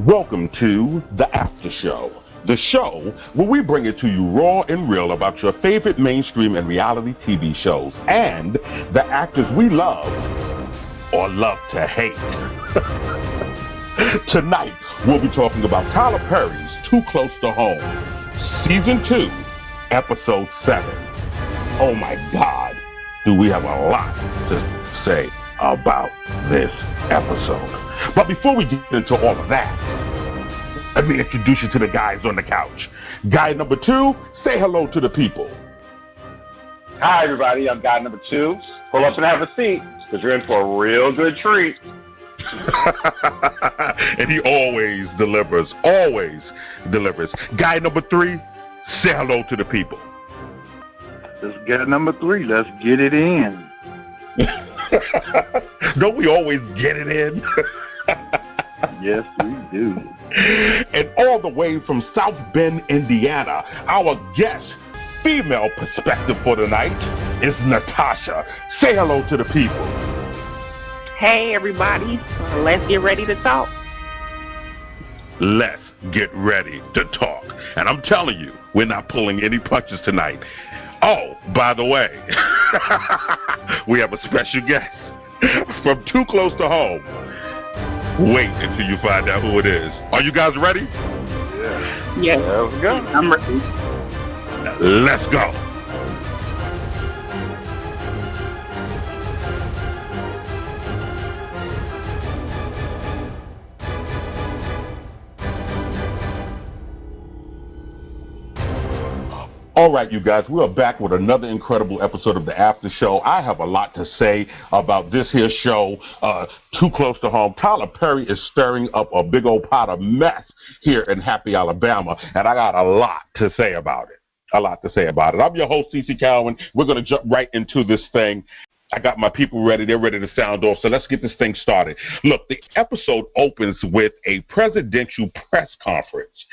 Welcome to The After Show, the show where we bring it to you raw and real about your favorite mainstream and reality TV shows and the actors we love or love to hate. Tonight, we'll be talking about Tyler Perry's Too Close to Home, Season 2, Episode 7. Oh my God, do we have a lot to say about this episode. But before we get into all of that, let me introduce you to the guys on the couch. Guy number 2, say hello to the people. Hi, everybody. I'm guy number 2. Pull up and have a seat, because you're in for a real good treat. And he always delivers, always delivers. Guy number 3, say hello to the people. This is guy number 3. Let's get it in. Don't we always get it in? Yes, we do. And all the way from South Bend, Indiana, our guest, female perspective for tonight is Natasha. Say hello to the people. Hey, everybody. Let's get ready to talk. Let's get ready to talk. And I'm telling you, we're not pulling any punches tonight. Oh, by the way, we have a special guest from Too Close to Home. Wait until you find out who it is. Are you guys ready? Yeah. Yes. Let's go. I'm ready. Let's go. All right, you guys, we are back with another incredible episode of The After Show. I have a lot to say about this here show, Too Close to Home. Tyler Perry is stirring up a big old pot of mess here in Happy, Alabama, and I got a lot to say about it. I'm your host, CC Cowan. We're going to jump right into this thing. I got my people ready. They're ready to sound off, so let's get this thing started. Look, the episode opens with a presidential press conference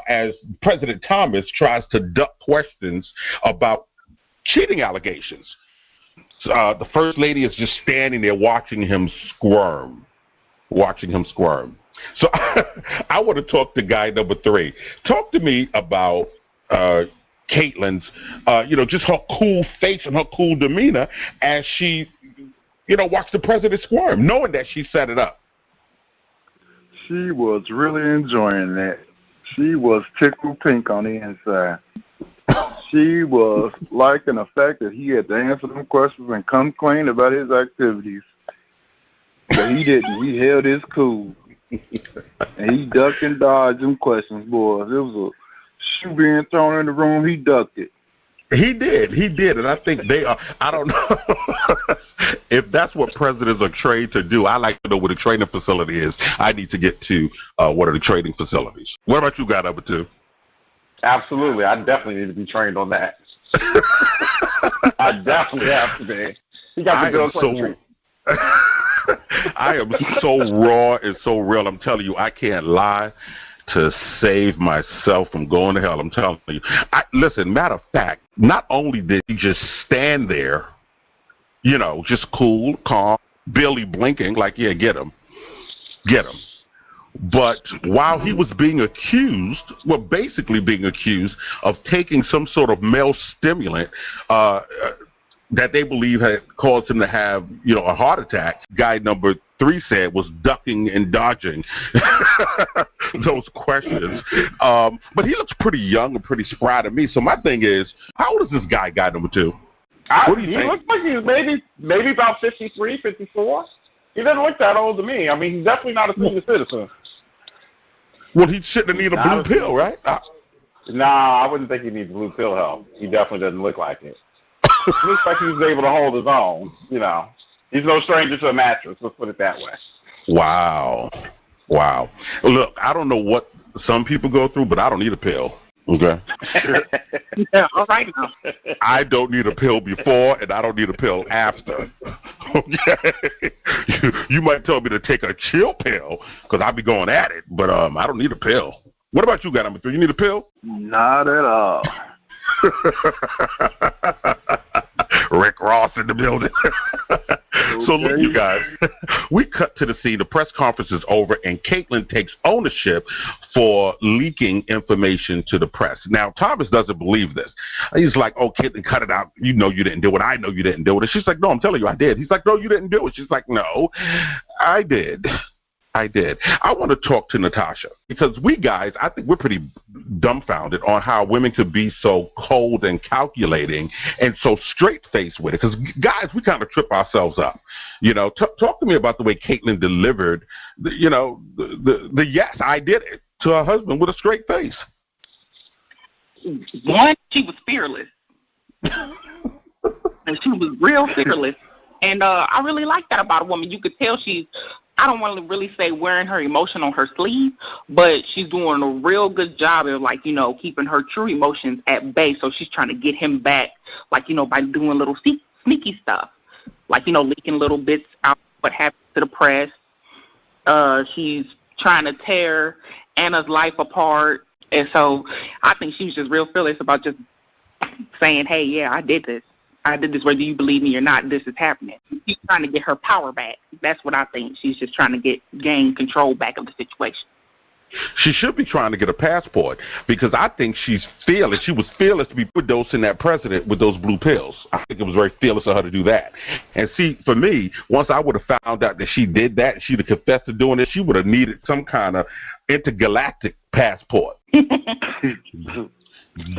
as President Thomas tries to duck questions about cheating allegations. The First Lady is just standing there watching him squirm. So I want to talk to guy number 3. Talk to me about Caitlin's, just her cool face and her cool demeanor as she, watched the president squirm, knowing that she set it up. She was really enjoying that. She was tickled pink on the inside. She was liking the fact that he had to answer them questions and come clean about his activities. But he didn't. He held his cool. And he ducked and dodged them questions, boys. It was a shoe being thrown in the room, he ducked it. He did, and I think they are, I don't know if that's what presidents are trained to do. I like to know what a training facility is. I need to get to what are the training facilities. What about you, guy number 2? Absolutely. I definitely need to be trained on that. I definitely have to be. You got to build something. I am so raw and so real. I'm telling you, I can't lie to save myself from going to hell. I'm telling you. Listen, matter of fact, not only did he just stand there, just cool, calm, barely blinking, like, yeah, get him. But while he was basically being accused of taking some sort of male stimulant that they believe had caused him to have, a heart attack, guy number 3 said was ducking and dodging those questions. But he looks pretty young and pretty spry to me. So my thing is, how old is this guy number 2? What do you think? He looks like he's maybe about 53, 54. He doesn't look that old to me. I mean, he's definitely not a senior citizen. Well, he shouldn't need a blue pill, right? Nah, I wouldn't think he needs blue pill help. He definitely doesn't look like it. It looks like he was able to hold his own, He's no stranger to a mattress, let's put it that way. Wow. Look, I don't know what some people go through, but I don't need a pill, okay? Yeah, all right now. I don't need a pill before, and I don't need a pill after, okay? You might tell me to take a chill pill, because I'll be going at it, but I don't need a pill. What about you, guy number 3? You need a pill? Not at all. Rick Ross in the building. So look, you guys, we cut to the scene. The press conference is over, and Caitlyn takes ownership for leaking information to the press. Now, Thomas doesn't believe this. He's like, oh, Caitlyn, cut it out. You know you didn't do it. I know you didn't do it. And she's like, no, I'm telling you I did. He's like, no, you didn't do it. She's like, no, I did. I did. I want to talk to Natasha because we guys, I think we're pretty dumbfounded on how women could be so cold and calculating and so straight-faced with it. Because guys, we kind of trip ourselves up. You know, talk to me about the way Caitlyn delivered, the yes, I did it to her husband with a straight face. One, she was fearless. And she was real fearless. And I really like that about a woman. You could tell she's, I don't want to really say wearing her emotion on her sleeve, but she's doing a real good job of, like, keeping her true emotions at bay. So she's trying to get him back, like, by doing little sneaky stuff, like, leaking little bits out what happened to the press. She's trying to tear Anna's life apart. And so I think she was just real fearless about just saying, hey, yeah, I did this. I did this whether you believe me or not. This is happening. She's trying to get her power back. That's what I think. She's just trying to gain control back of the situation. She should be trying to get a passport because I think she's fearless. She was fearless to be dosing that president with those blue pills. I think it was very fearless of her to do that. And see, for me, once I would have found out that she did that, she'd have confessed to doing it, she would have needed some kind of intergalactic passport.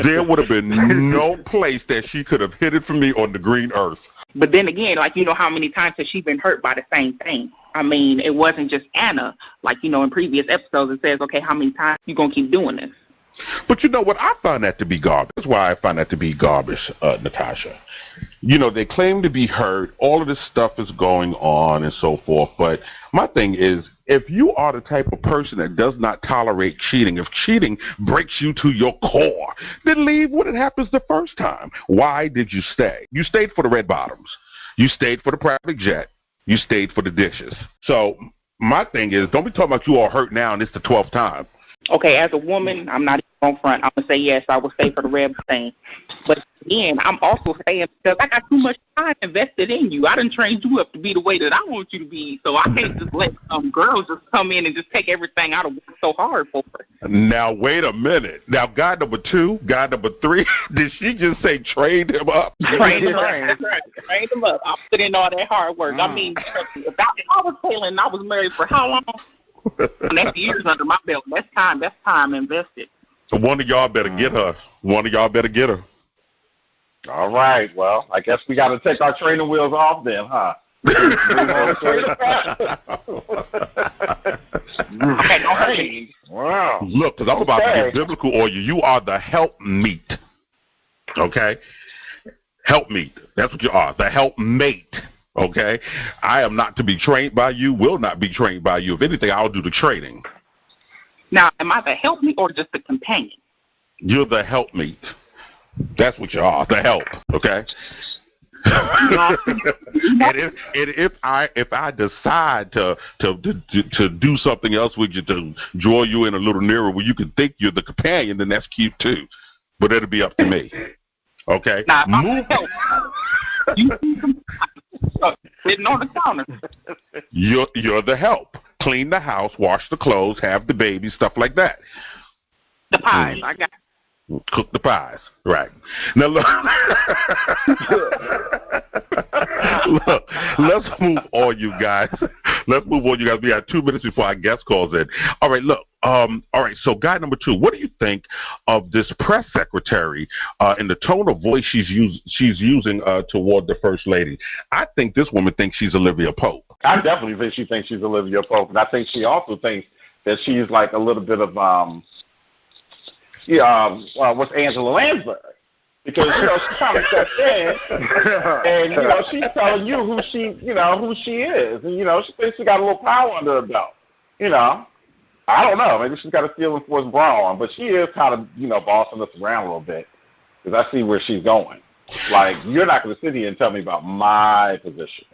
There would have been no place that she could have hid it from me on the green earth. But then again, like, how many times has she been hurt by the same thing? I mean, it wasn't just Anna. Like, in previous episodes, it says, okay, how many times you going to keep doing this? But you know what? I find that to be garbage. That's why I find that to be garbage, Natasha. They claim to be hurt. All of this stuff is going on and so forth. But my thing is, if you are the type of person that does not tolerate cheating, if cheating breaks you to your core, then leave when it happens the first time. Why did you stay? You stayed for the red bottoms. You stayed for the private jet. You stayed for the dishes. So my thing is, don't be talking about you all hurt now and it's the 12th time. Okay, as a woman, I'm not even on front. I'm going to say yes, I will stay for the red thing. But again, I'm also saying because I got too much time invested in you. I done trained you up to be the way that I want you to be. So I can't just let girls just come in and just take everything I worked so hard for. Now, wait a minute. Now, guy number 2, guy number 3, did she just say trained him up? Trained him up. That's right. Trained him up. I put in all that hard work. I mean, if I was Taylor and I was married for how long? That's years under my belt. That's time invested. So one of y'all better get her. One of y'all better get her. All right. Well, I guess we got to take our training wheels off then, huh? Wow. Look, because I'm about to get biblical on you. You are the helpmeet. Okay? Helpmeet. That's what you are. The helpmate. Okay? I am not to be trained by you, will not be trained by you. If anything, I'll do the training. Now, am I the helpmeet or just the companion? You're the helpmeet. That's what you are, the help, okay? And if I decide to do something else with you to draw you in a little nearer where you can think you're the companion, then that's cute too. But it'll be up to me. Okay? Now, move. Sitting on the counter. You're the help. Clean the house, wash the clothes, have the baby, stuff like that. The pies, I got. Cook the pies, right? Now look, look. Let's move on, you guys. Let's move on, you guys. We have 2 minutes before our guest calls in. All right, look. All right. So, guy number 2, what do you think of this press secretary and the tone of voice she's using toward the first lady? I think this woman thinks she's Olivia Pope. I definitely think she thinks she's Olivia Pope, and I think she also thinks that she's like a little bit of what's Angela Lansbury, because she kind of steps in and she's telling you who she is, and she thinks she got a little power under her belt. I don't know, maybe she's got a feeling for his brawn, but she is kind of bossing us around a little bit because I see where she's going. Like, you're not going to sit here and tell me about my position.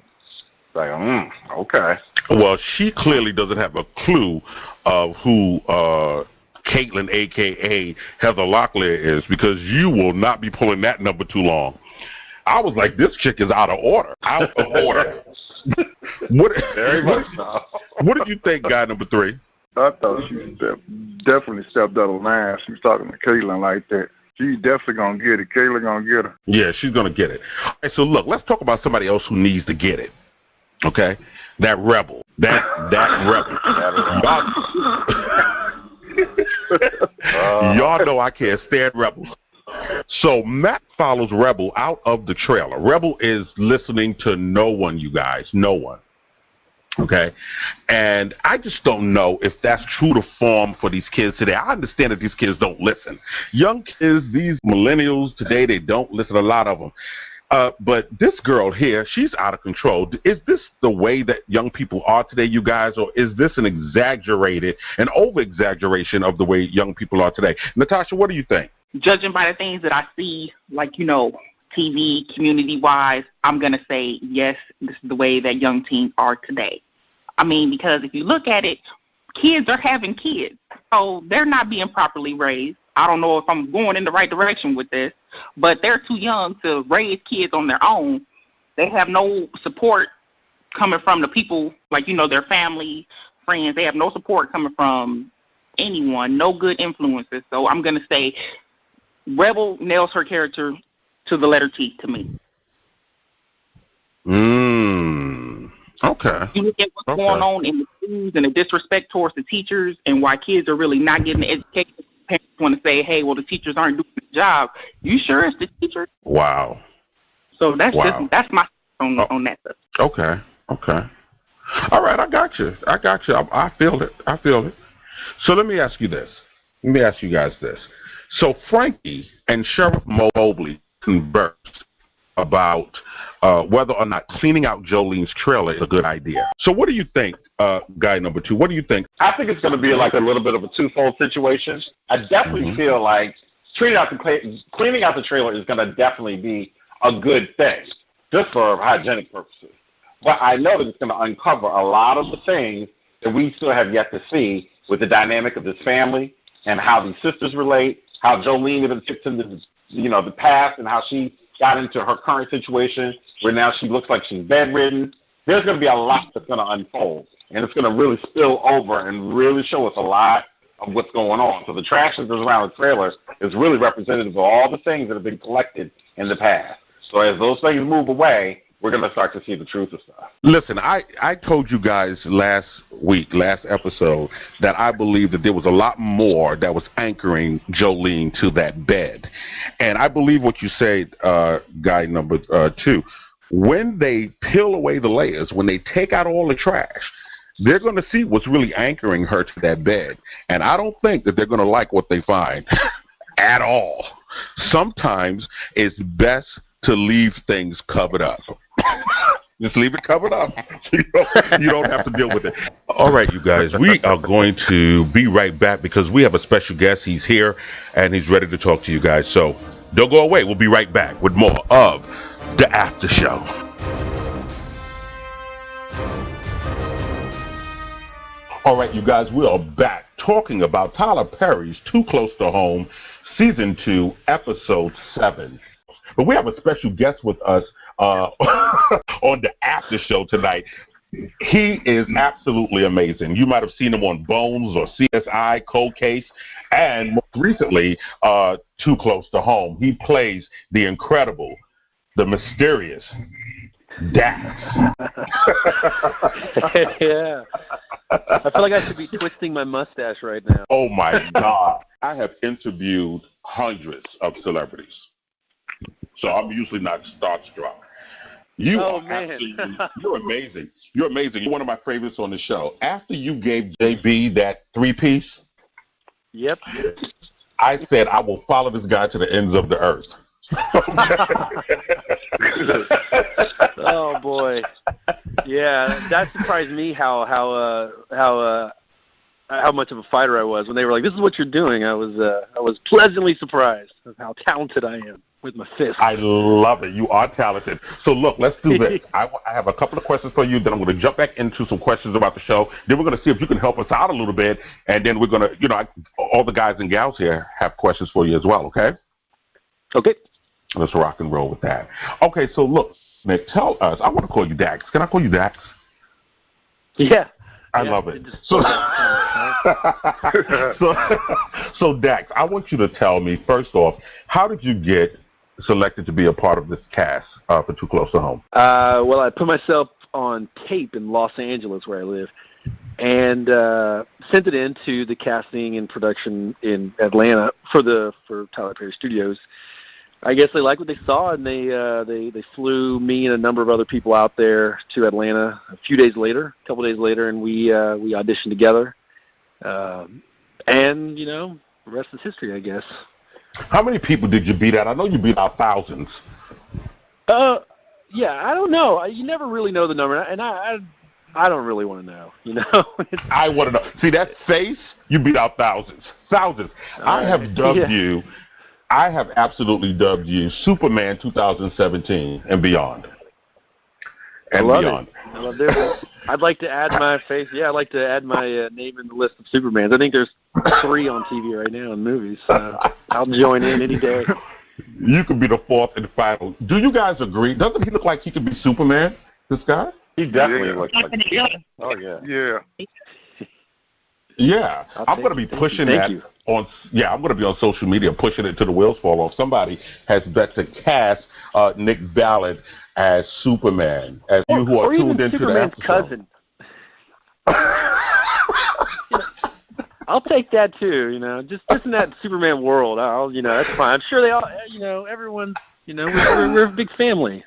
Like, okay. Well, she clearly doesn't have a clue of who Caitlyn, a.k.a. Heather Locklear, is, because you will not be pulling that number too long. I was like, this chick is out of order. Out of order. Very much so. What did you think, guy number 3? I thought she definitely stepped out of line. She was talking to Kaylin like that. She's definitely going to get it. Kaylin going to get her. Yeah, she's going to get it. All right, so look, let's talk about somebody else who needs to get it. Okay? That rebel. That rebel. Y'all know I can't stand rebels. So Matt follows Rebel out of the trailer. Rebel is listening to no one, you guys. No one. Okay? And I just don't know if that's true to form for these kids today. I understand that these kids don't listen. Young kids, these millennials today, they don't listen, a lot of them. But this girl here, she's out of control. Is this the way that young people are today, you guys, or is this an over-exaggeration of the way young people are today? Natasha, what do you think? Judging by the things that I see, like, TV, community-wise, I'm going to say, yes, this is the way that young teens are today. I mean, because if you look at it, kids are having kids, so they're not being properly raised. I don't know if I'm going in the right direction with this, but they're too young to raise kids on their own. They have no support coming from the people, like, their family, friends. They have no support coming from anyone, no good influences. So I'm going to say Rebel nails her character to the letter T to me. Okay. You look at what's going on in the schools and the disrespect towards the teachers and why kids are really not getting the education. Parents want to say, hey, well, the teachers aren't doing the job. You sure it's the teachers? Wow. So that's my on that stuff. Okay. All right, I got you. I feel it. So let me ask you this. Let me ask you guys this. So Frankie and Sheriff Mobley conversed about whether or not cleaning out Jolene's trailer is a good idea. So what do you think, guy number 2? What do you think? I think it's going to be like a little bit of a twofold situation. I definitely feel like cleaning out the trailer is going to definitely be a good thing, just for hygienic purposes. But I know that it's going to uncover a lot of the things that we still have yet to see with the dynamic of this family and how these sisters relate, how Jolene even fits into the past and how she got into her current situation where now she looks like she's bedridden. There's going to be a lot that's going to unfold, and it's going to really spill over and really show us a lot of what's going on. So the trash that's around the trailer is really representative of all the things that have been collected in the past. So as those things move away, we're going to start to see the truth of stuff. Listen, I told you guys last episode, that I believe that there was a lot more that was anchoring Jolene to that bed. And I believe what you said, guy number 2. When they peel away the layers, when they take out all the trash, they're going to see what's really anchoring her to that bed. And I don't think that they're going to like what they find at all. Sometimes it's best to leave things covered up. Just leave it covered up. You don't have to deal with it. All right, you guys, we are going to be right back because we have a special guest. He's here, and he's ready to talk to you guys. So don't go away. We'll be right back with more of The After Show. All right, you guys, we are back talking about Tyler Perry's Too Close to Home, Season 2, Episode 7. But we have a special guest with us on the After Show tonight. He is absolutely amazing. You might have seen him on Bones or CSI, Cold Case, and most recently, Too Close to Home. He plays the incredible, the mysterious Dax. Yeah. I feel like I should be twisting my mustache right now. Oh, my God. I have interviewed hundreds of celebrities, so I'm usually not starstruck. You're amazing. You're amazing. You're one of my favorites on the show. After you gave JB that 3-piece, yep, I said I will follow this guy to the ends of the earth. Oh boy, yeah, that surprised me how much of a fighter I was when they were like, "This is what you're doing." I was pleasantly surprised of how talented I am with my fist. I love it. You are talented. So look, let's do this. I have a couple of questions for you. Then I'm going to jump back into some questions about the show. Then we're going to see if you can help us out a little bit, and then we're going to, all the guys and gals here have questions for you as well. Okay? Okay. Let's rock and roll with that. Okay, so look, Nick, tell us. I want to call you Dax. Can I call you Dax? Yeah. I love it. So Dax, I want you to tell me, first off, how did you get selected to be a part of this cast for Too Close to Home? Well, I put myself on tape in Los Angeles, where I live, and sent it in to the casting and production in Atlanta for Tyler Perry Studios. I guess they liked what they saw, and they flew me and a number of other people out there to Atlanta a couple days later, and we auditioned together. And the rest is history, I guess. How many people did you beat out? I know you beat out thousands. Yeah, I don't know. You never really know the number, and I don't really want to know. I want to know. See that face? You beat out thousands. I have dubbed you. I have absolutely dubbed you Superman 2017 and beyond. I love it. I'd like to add my face. Yeah, I'd like to add my name in the list of Supermans. I think there's 3 on TV right now in movies. I'll join in any day. You could be the 4th and final. Do you guys agree? Doesn't he look like he could be Superman, this guy? He definitely looks like Oh, yeah. Yeah. Yeah. I'm going to be pushing that on. Yeah, I'm going to be on social media pushing it to the wheels fall off. Somebody has bet to cast Nick Ballard as Superman, as you who are tuned into Superman's the cousin. I'll take that too. Just in that Superman world. That's fine. I'm sure they all. Everyone's. We're a big family.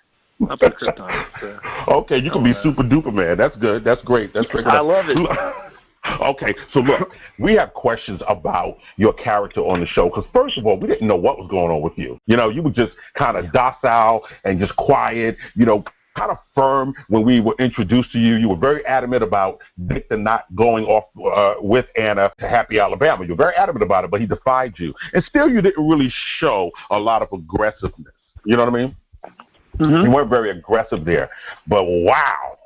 Up at Krypton. So. Okay, you can be Super Duper Man. That's good. That's great. That's great. I love it. Okay, so look, we have questions about your character on the show because, first of all, we didn't know what was going on with you. You were just kind of docile and just quiet, kind of firm when we were introduced to you. You were very adamant about Victor not going off with Anna to Happy Alabama. You were very adamant about it, but he defied you. And still, you didn't really show a lot of aggressiveness. You know what I mean? Mm-hmm. You weren't very aggressive there. But wow.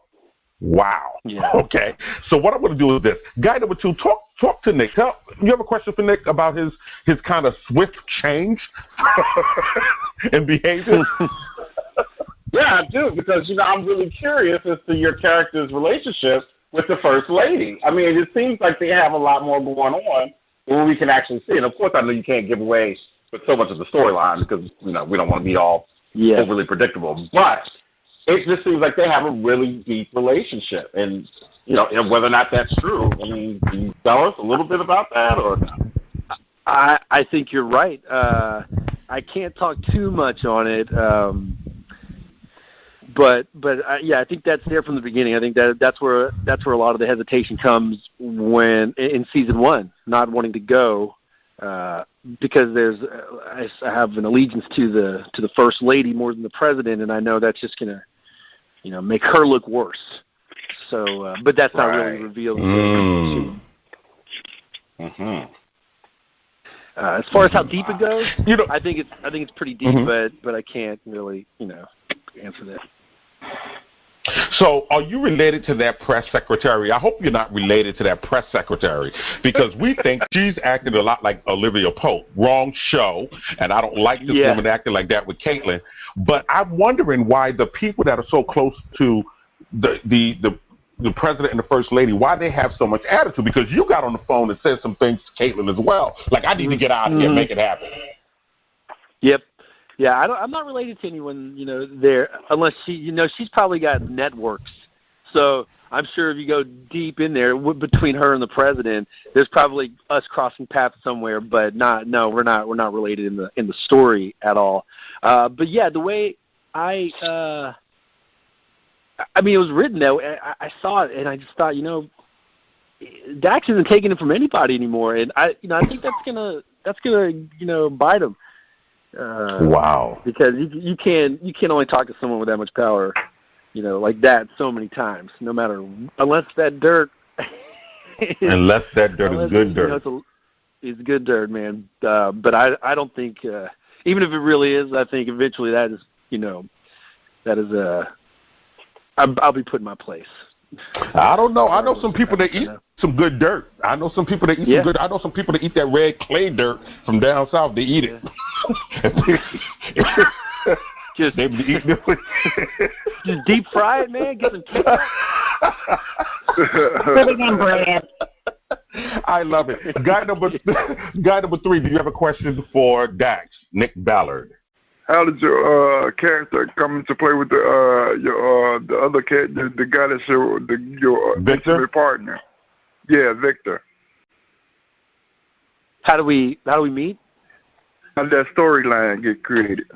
Yeah. Okay. So what I'm going to do is this. Guy number 2, talk to Nick. You have a question for Nick about his kind of swift change in behavior? Yeah, I do, because, I'm really curious as to your character's relationship with the First Lady. I mean, it seems like they have a lot more going on than we can actually see. And, of course, I know you can't give away so much of the storyline because, we don't want to be all overly predictable. But it just seems like they have a really deep relationship. And, and whether or not that's true, I mean, can you tell us a little bit about that? Or I think you're right. I can't talk too much on it. But I think that's there from the beginning. I think that's where a lot of the hesitation comes when in season 1, not wanting to go because I have an allegiance to the First Lady more than the President, and I know that's just gonna make her look worse. So, but that's not really revealed. As far as how deep it goes, I think it's pretty deep, but I can't really answer that. So, are you related to that press secretary? I hope you're not related to that press secretary because we think she's acting a lot like Olivia Pope. Wrong show, and I don't like this woman acting like that with Caitlyn. But I'm wondering why the people that are so close to the president and the first lady, why they have so much attitude? Because you got on the phone and said some things to Caitlyn as well, like I need to get out of here and make it happen. Yep. Yeah, I'm not related to anyone, there, unless she's probably got networks. So I'm sure if you go deep in there between her and the president, there's probably us crossing paths somewhere, but we're not related in the story at all. But yeah, the way it was written though. I saw it and I just thought, Dax isn't taking it from anybody anymore, and I think that's gonna bite him. Wow! Because you can only talk to someone with that much power, like that so many times. No matter unless that dirt is good dirt. It's good dirt, man. But I don't think even if it really is, I think eventually that is I'll be put in my place. I don't know. I know some people that eat some good dirt. I know some people that eat some good. I know some people that eat that red clay dirt from down south. They eat it. Just deep fry it, man. Get some ketchup. Living in bread. I love it. Guy number 3. Do you have a question for Dax? Nick Ballard. How did your character come into play with the other cat, the guy that's your Victor? intimate partner? Yeah, Victor. How do we meet? How did that storyline get created?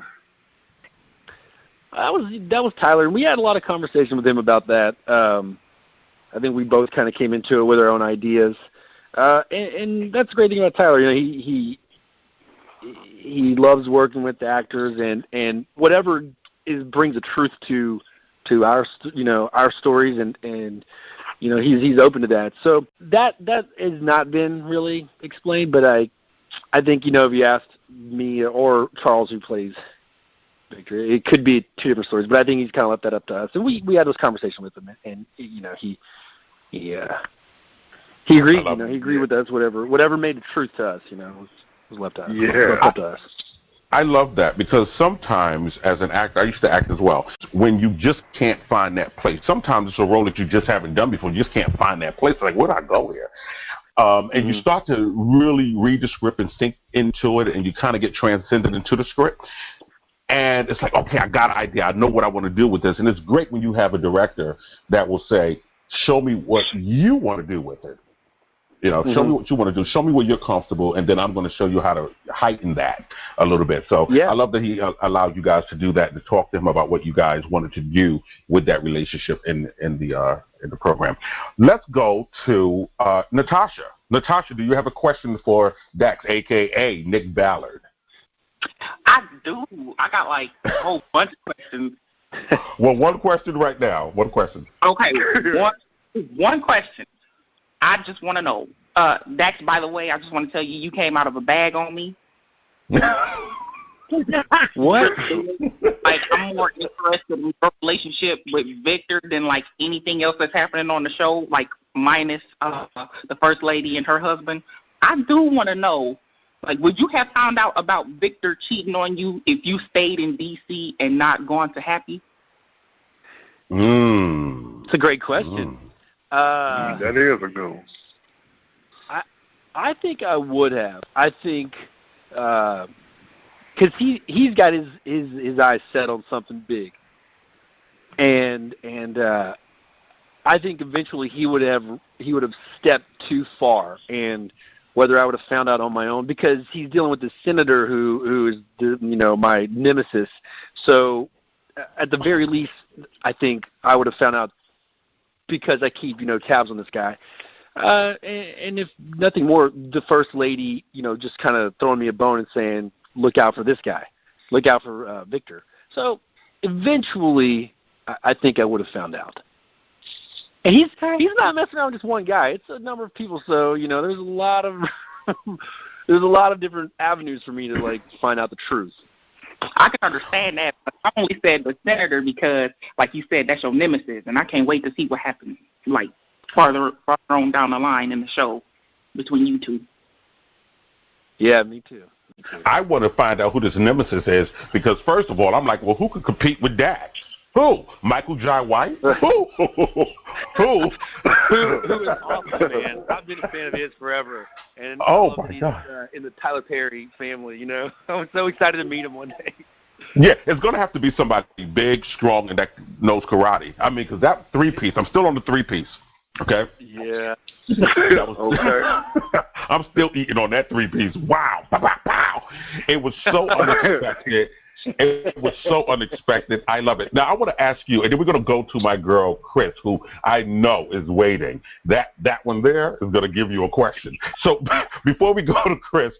That was Tyler, and we had a lot of conversation with him about that. I think we both kind of came into it with our own ideas, and that's the great thing about Tyler. You know, he loves working with the actors, and whatever brings the truth to our stories, and you know he's open to that. So that has not been really explained, but I think, you know, if you asked me or Charles, who plays Victor, it could be 2 different stories, but I think he's kind of left that up to us. And we had this conversation with him, and you know he agreed. You know, he agreed with us. Whatever made the truth to us, you know, was left to us. Yeah. Left up to us. I love that, because sometimes as an actor, I used to act as well, when you just can't find that place. Sometimes it's a role that you just haven't done before. You just can't find that place. Like, where do I go here? And you start to really read the script and sink into it, and you kind of get transcended into the script. And it's like, okay, I got an idea. I know what I want to do with this. And it's great when you have a director that will say, show me what you want to do with it. You know, show me what you want to do. Show me where you're comfortable, and then I'm going to show you how to heighten that a little bit. So yeah. I love that he allowed you guys to do that, and to talk to him about what you guys wanted to do with that relationship in the program. Let's go to Natasha. Natasha, do you have a question for Dax, a.k.a. Nick Ballard? I do. I got like a whole bunch of questions. Well, one question right now. One question. Okay, one question. I just want to know, Dax, by the way, I just want to tell you, you came out of a bag on me. What? Like, I'm more interested in your relationship with Victor than, like, anything else that's happening on the show, like, minus the First Lady and her husband. I do want to know, like, would you have found out about Victor cheating on you if you stayed in D.C. and not gone to Happy? It's a great question. That is a goal. I think I would have. I think because he's got his eyes set on something big, and I think eventually he would have stepped too far, and whether I would have found out on my own, because he's dealing with this senator who is, you know, my nemesis. So at the very least, I think I would have found out, because I keep, you know, tabs on this guy. And if nothing more, the First Lady, you know, just kind of throwing me a bone and saying, look out for this guy. Look out for Victor. So eventually, I think I would have found out. And he's not messing around with just one guy. It's a number of people. So, you know, there's a lot of different avenues for me to, like, find out the truth. I can understand that, but I only said the senator because, like you said, that's your nemesis, and I can't wait to see what happens, like, farther on down the line in the show between you two. Yeah, me too. I want to find out who this nemesis is, because first of all, I'm like, well, who could compete with Dax? Who? Michael Jai White? Who? Who is awesome, man. I've been a fan of his forever. And oh, my God. In the Tyler Perry family, you know. I'm so excited to meet him one day. Yeah, it's going to have to be somebody big, strong, and that knows karate. I mean, because that 3-piece, I'm still on the 3-piece. Okay? Yeah. Okay. I'm still eating on that 3-piece. Wow. Pow, pow, pow. It was so unexpected. It was so unexpected. I love it. Now, I want to ask you, and then we're going to go to my girl, Khrys, who I know is waiting. That one there is going to give you a question. So before we go to Khrys,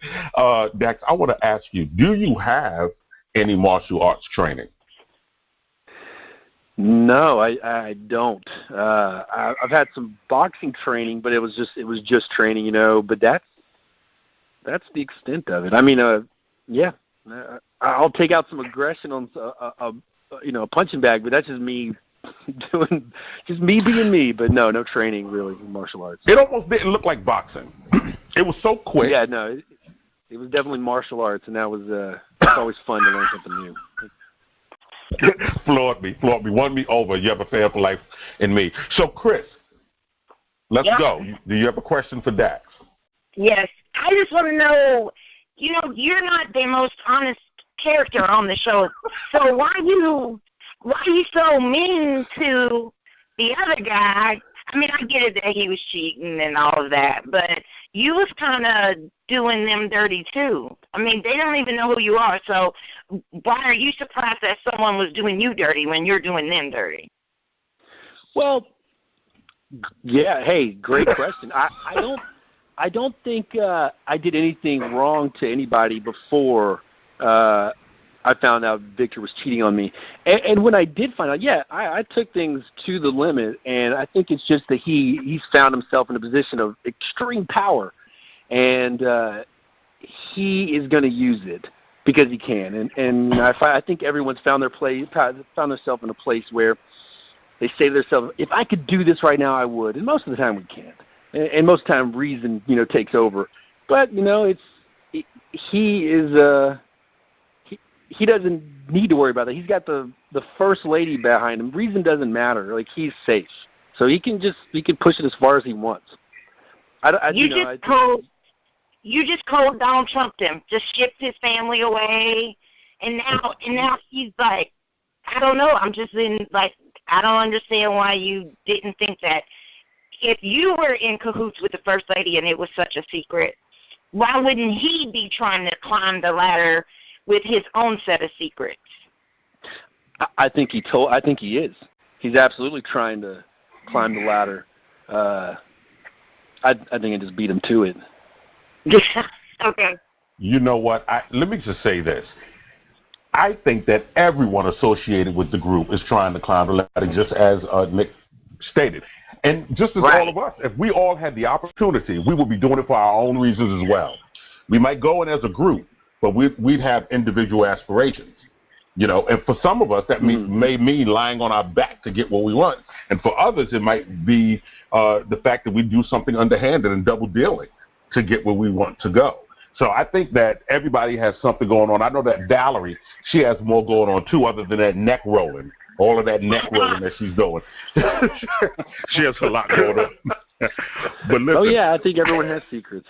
Dax, I want to ask you, do you have any martial arts training? No, I don't. I've had some boxing training, but it was just training, you know. But that's the extent of it. I mean, yeah, I'll take out some aggression on a punching bag, but that's just me being me. But no training really in martial arts. It almost didn't look like boxing. It was so quick. Yeah, no, it was definitely martial arts, and that was it's always fun to learn something new. floored me, won me over. You have a fan for life in me. So, Khrys, let's go. Do you have a question for Dax? Yes. I just want to know, you're not the most honest character on the show, so why are you so mean to the other guy? I mean, I get it that he was cheating and all of that, but you was kind of doing them dirty too. I mean, they don't even know who you are, so why are you surprised that someone was doing you dirty when you're doing them dirty? Well, yeah, hey, great question. I don't think I did anything wrong to anybody before I found out Victor was cheating on me. And when I did find out, I took things to the limit, and I think it's just that he's found himself in a position of extreme power, and he is going to use it because he can. And I think everyone's found themselves in a place where they say to themselves, if I could do this right now, I would. And most of the time we can't. And most of the time reason, takes over. But, he is he doesn't need to worry about that. He's got the first lady behind him. Reason doesn't matter. Like, he's safe. So he can push it as far as he wants. You just cold Donald Trumped him. Just shipped his family away. And now he's like, I don't know. I'm just I don't understand why you didn't think that. If you were in cahoots with the first lady and it was such a secret, why wouldn't he be trying to climb the ladder with his own set of secrets? I think he is. He's absolutely trying to climb the ladder. I think I just beat him to it. Okay. You know what? Let me just say this. I think that everyone associated with the group is trying to climb the ladder, just as Nick stated. And just as all of us, if we all had the opportunity, we would be doing it for our own reasons as well. We might go in as a group, but we'd have individual aspirations, And for some of us, that may mean lying on our back to get what we want. And for others, it might be the fact that we do something underhanded and double dealing to get where we want to go. So I think that everybody has something going on. I know that Valerie, she has more going on, too, other than that neck rolling. All of that neck rolling that she's doing. She has a lot going on. But listen, I think everyone has secrets.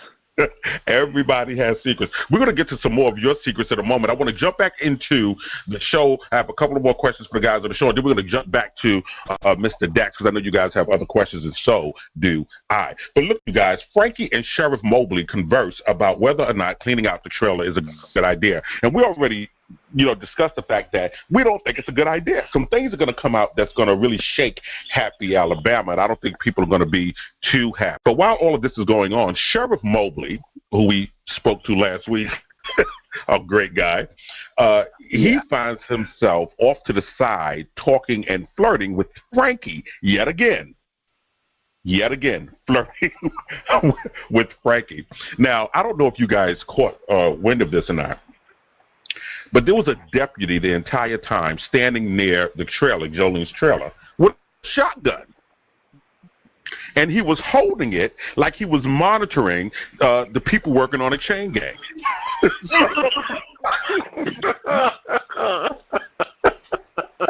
Everybody has secrets. We're going to get to some more of your secrets in a moment. I want to jump back into the show. I have a couple of more questions for the guys on the show, and then we're going to jump back to Mr. Dax, because I know you guys have other questions, and so do I. But look, you guys, Frankie and Sheriff Mobley converse about whether or not cleaning out the trailer is a good idea. And we already discussed the fact that we don't think it's a good idea. Some things are going to come out that's going to really shake happy Alabama, and I don't think people are going to be too happy. But while all of this is going on, Sheriff Mobley, who we spoke to last week, a great guy, he finds himself off to the side talking and flirting with Frankie yet again, flirting with Frankie. Now, I don't know if you guys caught wind of this or not, but there was a deputy the entire time standing near the trailer, Jolene's trailer, with a shotgun. And he was holding it like he was monitoring the people working on a chain gang.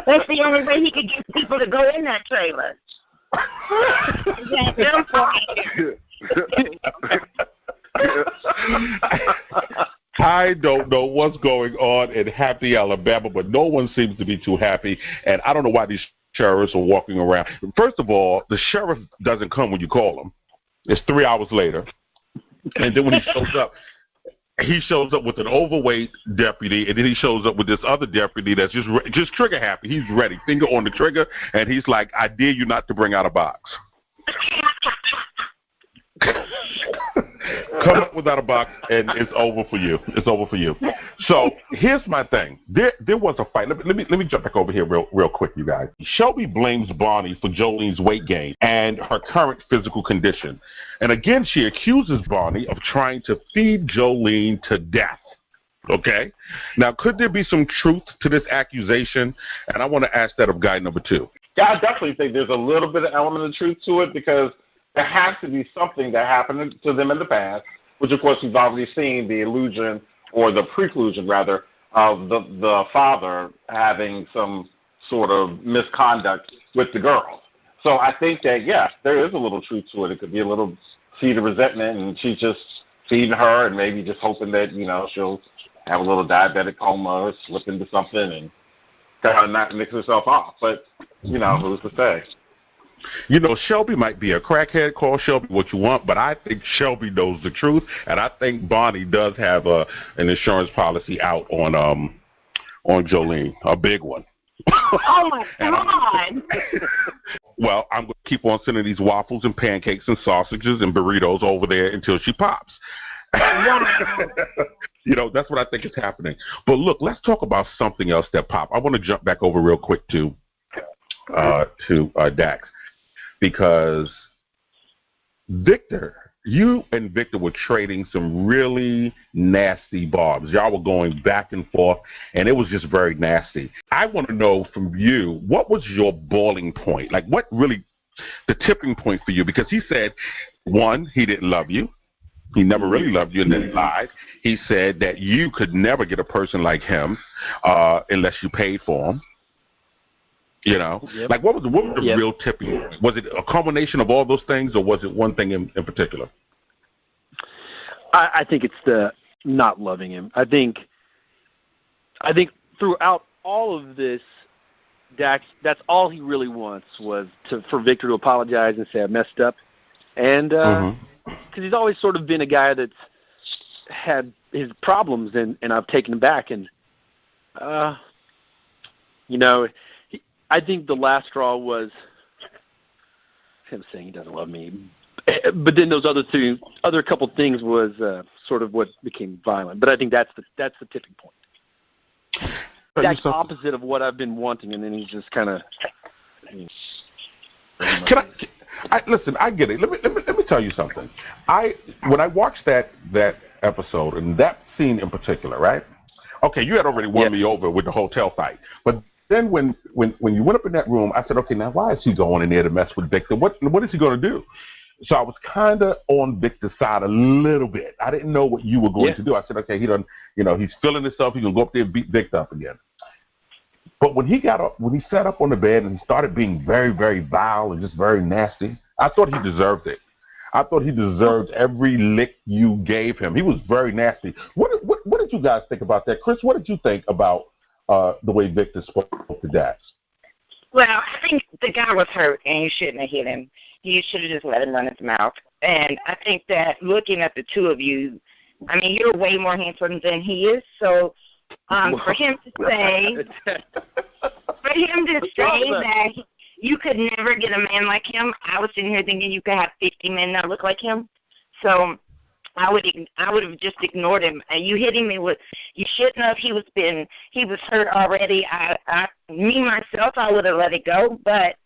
That's the only way he could get people to go in that trailer. I don't know what's going on in happy Alabama, but no one seems to be too happy, and I don't know why these sheriffs are walking around. First of all, the sheriff doesn't come when you call him. It's 3 hours later, and then when he shows up with an overweight deputy, and then he shows up with this other deputy that's just trigger happy. He's ready, finger on the trigger, and he's like, I dare you not to bring out a box. Come up without a box, and it's over for you. It's over for you. So here's my thing. There was a fight. Let me jump back over here real quick, you guys. Shelby blames Bonnie for Jolene's weight gain and her current physical condition. And again, she accuses Bonnie of trying to feed Jolene to death. Okay? Now, could there be some truth to this accusation? And I want to ask that of guy number 2. Yeah, I definitely think there's a little bit of element of truth to it, because there has to be something that happened to them in the past, which, of course, we've already seen the illusion, or the preclusion, rather, of the father having some sort of misconduct with the girl. So I think that, yes, there is a little truth to it. It could be a little seed of resentment, and she's just feeding her and maybe just hoping that, she'll have a little diabetic coma or slip into something and kind of not mix herself off. But, who's to say? Shelby might be a crackhead. Call Shelby what you want, but I think Shelby knows the truth, and I think Bonnie does have an insurance policy out on Jolene, a big one. Oh my God! Well, I'm going to keep on sending these waffles and pancakes and sausages and burritos over there until she pops. That's what I think is happening. But look, let's talk about something else that popped. I want to jump back over real quick to Dax, because Victor, you and Victor were trading some really nasty barbs. Y'all were going back and forth, and it was just very nasty. I want to know from you, what was your boiling point? Like, what really, the tipping point for you? Because he said, one, he didn't love you. He never really loved you, and then he lied. He said that you could never get a person like him unless you paid for him. Yep. Like what was the real tipping point? Was it a combination of all those things, or was it one thing in particular? I think it's the not loving him. I think throughout all of this, Dax, that's all he really wants was for Victor to apologize and say I messed up, and because he's always sort of been a guy that's had his problems, and I've taken him back, and I think the last straw was him saying he doesn't love me. But then those other couple things was sort of what became violent. But I think that's the tipping point. That's opposite of what I've been wanting, and then he's just kind of. Listen? I get it. Let me tell you something. When I watched that episode and that scene in particular, right? Okay, you had already won me over with the hotel fight, but. Then when you went up in that room, I said, okay, now why is he going in there to mess with Victor? What is he going to do? So I was kind of on Victor's side a little bit. I didn't know what you were going to do. I said, okay, he's feeling himself. He's going to go up there and beat Victor up again. But when he sat up on the bed and he started being very, very vile and just very nasty, I thought he deserved it. I thought he deserved every lick you gave him. He was very nasty. What did you guys think about that? Khrys, what did you think about the way Victor spoke to Dax? Well, I think the guy was hurt, and you shouldn't have hit him. You should have just let him run his mouth. And I think that looking at the two of you, I mean, you're way more handsome than he is. So for him to say that you could never get a man like him, I was sitting here thinking you could have 50 men that look like him. So I would have just ignored him. And you hit him you shouldn't have. He was hurt already. I would have let it go, but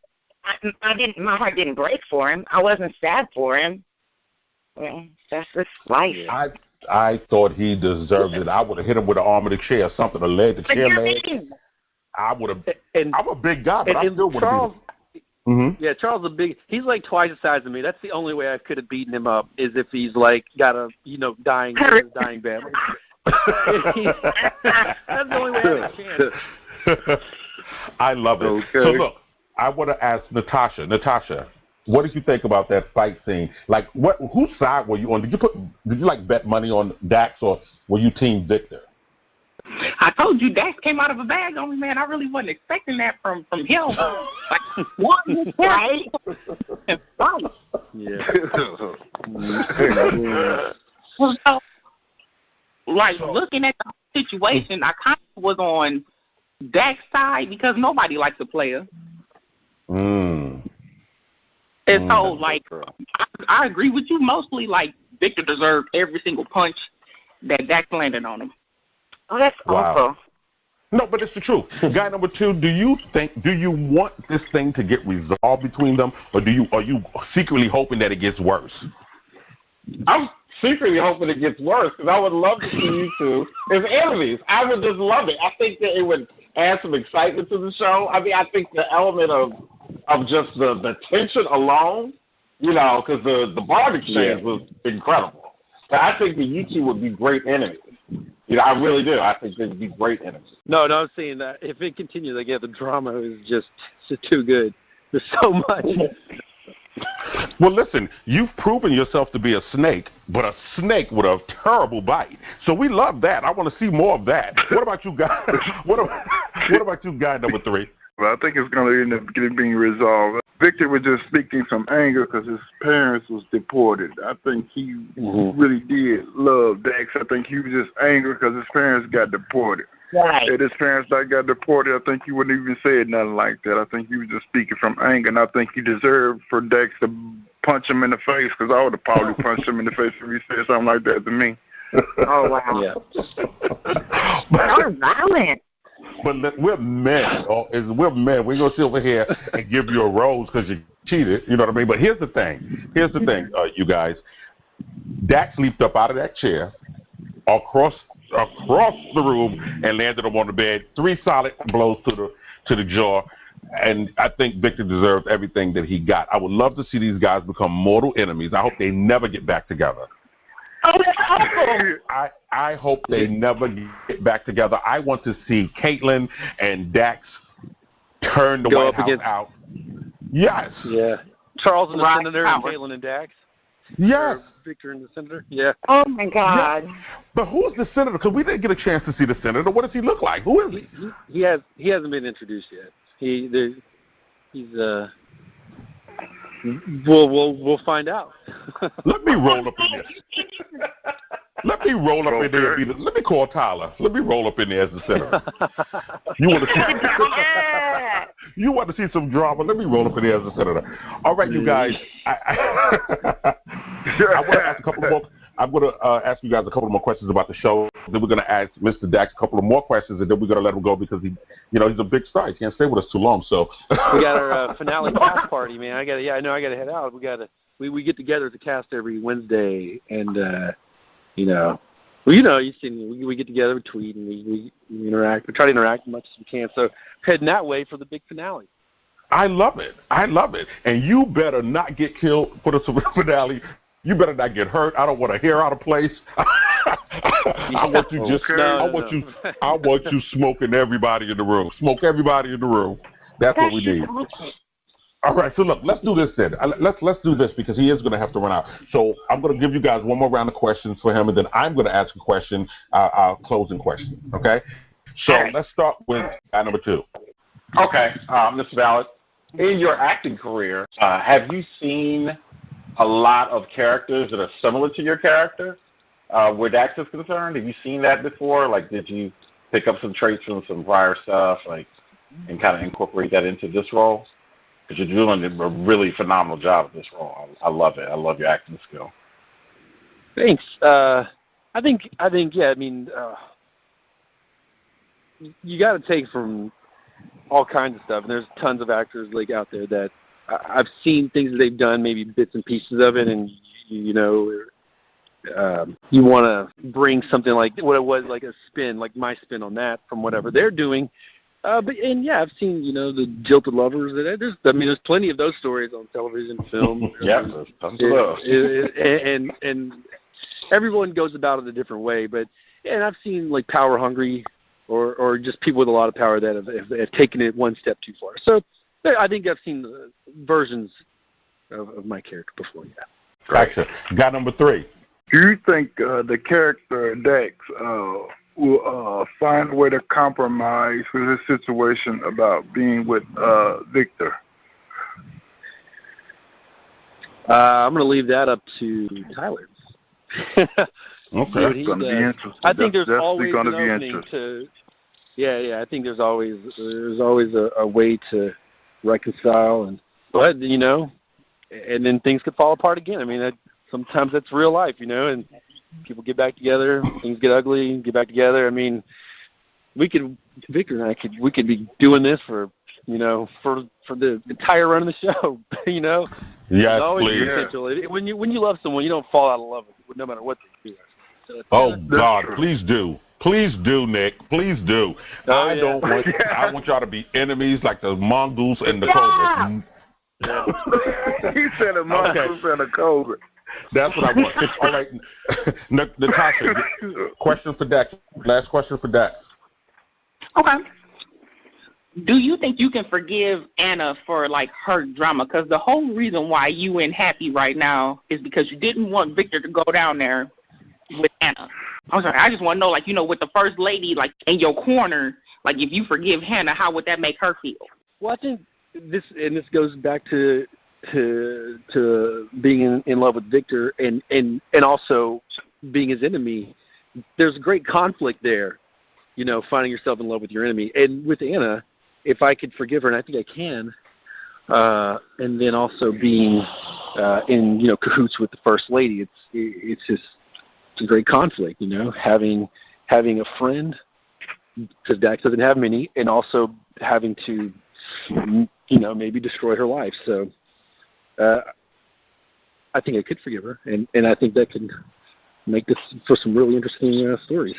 my heart didn't break for him. I wasn't sad for him. Well, that's just life. I thought he deserved it. I would have hit him with an arm of the chair, something, a leg, the chair leg. I would have. I'm a big guy, but I still would have. Yeah, Charles he's like twice the size of me. That's the only way I could have beaten him up is if he's like got a dying bed. That's the only way I have a chance. I love it. Okay. So look, I want to ask Natasha. Natasha, what did you think about that fight scene? Like, whose side were you on? Did you like bet money on Dax, or were you Team Victor? I told you Dax came out of a bag on me, man. I really wasn't expecting that from him. Like, one, right? Yeah. So, like, looking at the situation, I kind of was on Dax's side because nobody likes a player. And so, like, I agree with you mostly. Like, Victor deserved every single punch that Dax landed on him. Oh, that's awful. No, but it's the truth. Guy number two, do you want this thing to get resolved between them, or are you secretly hoping that it gets worse? I'm secretly hoping it gets worse because I would love to see you two as enemies. I would just love it. I think that it would add some excitement to the show. I mean, I think the element of just the tension alone, because the bar exchange was incredible. But I think that you two would be great enemies. I really do. I think they'd be great enemies. No, I'm saying that if it continues, the drama is just too good. There's so much. Well, listen, you've proven yourself to be a snake, but a snake with a terrible bite. So we love that. I want to see more of that. What about you guys? What about you, guy number 3? Well, I think it's going to end up being resolved. Victor was just speaking from anger because his parents was deported. I think he really did love Dax. I think he was just angry because his parents got deported. Right. If his parents not got deported, I think he wouldn't even say nothing like that. I think he was just speaking from anger, and I think he deserved for Dax to punch him in the face, because I would have probably punched him in the face if he said something like that to me. Oh, wow. Yeah. You're violent. But we're men. We're men. We're going to sit over here and give you a rose because you cheated. You know what I mean? But here's the thing. You guys. Dax leaped up out of that chair across the room and landed him on the bed. 3 solid blows to the jaw. And I think Victor deserved everything that he got. I would love to see these guys become mortal enemies. I hope they never get back together. Oh, that's awful. I hope they never get back together. I want to see Caitlyn and Dax turn the White House out. Yes. Yeah. Charles and the Senator and Caitlyn and Dax. Yes. Victor and the Senator. Yeah. Oh, my God. Yeah. But who's the Senator? Because we didn't get a chance to see the Senator. What does he look like? Who is he? He hasn't been introduced yet. We'll find out. Let me roll up in there. Let me roll up in there. Let me call Tyler. Let me roll up in there as the senator. You want to see some drama? Let me roll up in there as the senator. All right, you guys. I want to ask a couple more. I'm going to ask you guys a couple more questions about the show. Then we're going to ask Mr. Dax a couple of more questions, and then we're going to let him go because he's a big star. He can't stay with us too long. So we got our finale cast party, man. I got to head out. We get together as a cast every Wednesday, and you've seen we get together, we tweet, and we interact. We try to interact as much as we can. So heading that way for the big finale. I love it. And you better not get killed for the finale. You better not get hurt. I don't want a hair out of place. I want you smoking everybody in the room. Smoke everybody in the room. That's what we need. All right, so look, let's do this then. Let's do this because he is going to have to run out. So I'm going to give you guys one more round of questions for him, and then I'm going to ask a question, our closing question. Okay? So let's start with guy number 2. Okay, Mr. Ballard, in your acting career, have you seen a lot of characters that are similar to your character where Dax is concerned? Have you seen that before? Like, did you pick up some traits from some prior stuff, and kind of incorporate that into this role? Because you're doing a really phenomenal job of this role. I love it. I love your acting skill. Thanks. I think. Yeah. I mean, you got to take from all kinds of stuff. And there's tons of actors out there that I've seen things that they've done, maybe bits and pieces of it, and you want to bring something like what it was, like a spin, like my spin on that from whatever they're doing. I've seen the jilted lovers. There's plenty of those stories on television, film. Yeah, there's tons of those. And everyone goes about it a different way, and I've seen power hungry, or just people with a lot of power that have taken it one step too far. So I think I've seen versions of my character before. Yeah. Gotcha. Guy number 3. Do you think the character Dax will find a way to compromise with his situation about being with Victor? I'm going to leave that up to Tyler. Okay. I think there's always an opening to. Yeah. I think there's always a way to reconcile, but and then things could fall apart again. I mean, sometimes that's real life, and people get back together, things get ugly, get back together. I mean, Victor and I could be doing this for the entire run of the show, Yes, always potential. When you love someone, you don't fall out of love with no matter what they do. So God, please do. Please do, Nick. Please do. I want y'all to be enemies like the mongoose and the cobra. He said a mongoose and a cobra. That's what I want. All right, Natasha, question for Dax. Last question for Dax. Okay. Do you think you can forgive Anna for, like, her drama? Because the whole reason why you ain't happy right now is because you didn't want Victor to go down there with Anna. I'm sorry, I just want to know, like, you know, with the first lady, like, in your corner, like, if you forgive Hannah, how would that make her feel? Well, I think this goes back to being in love with Victor and also being his enemy. There's great conflict there, you know, finding yourself in love with your enemy. And with Anna, if I could forgive her, and I think I can, and then also being in, you know, cahoots with the first lady, it's a great conflict, you know, having a friend, because Dax doesn't have many, and also having to, you know, maybe destroy her life. So I think I could forgive her, and I think that could make this for some really interesting stories.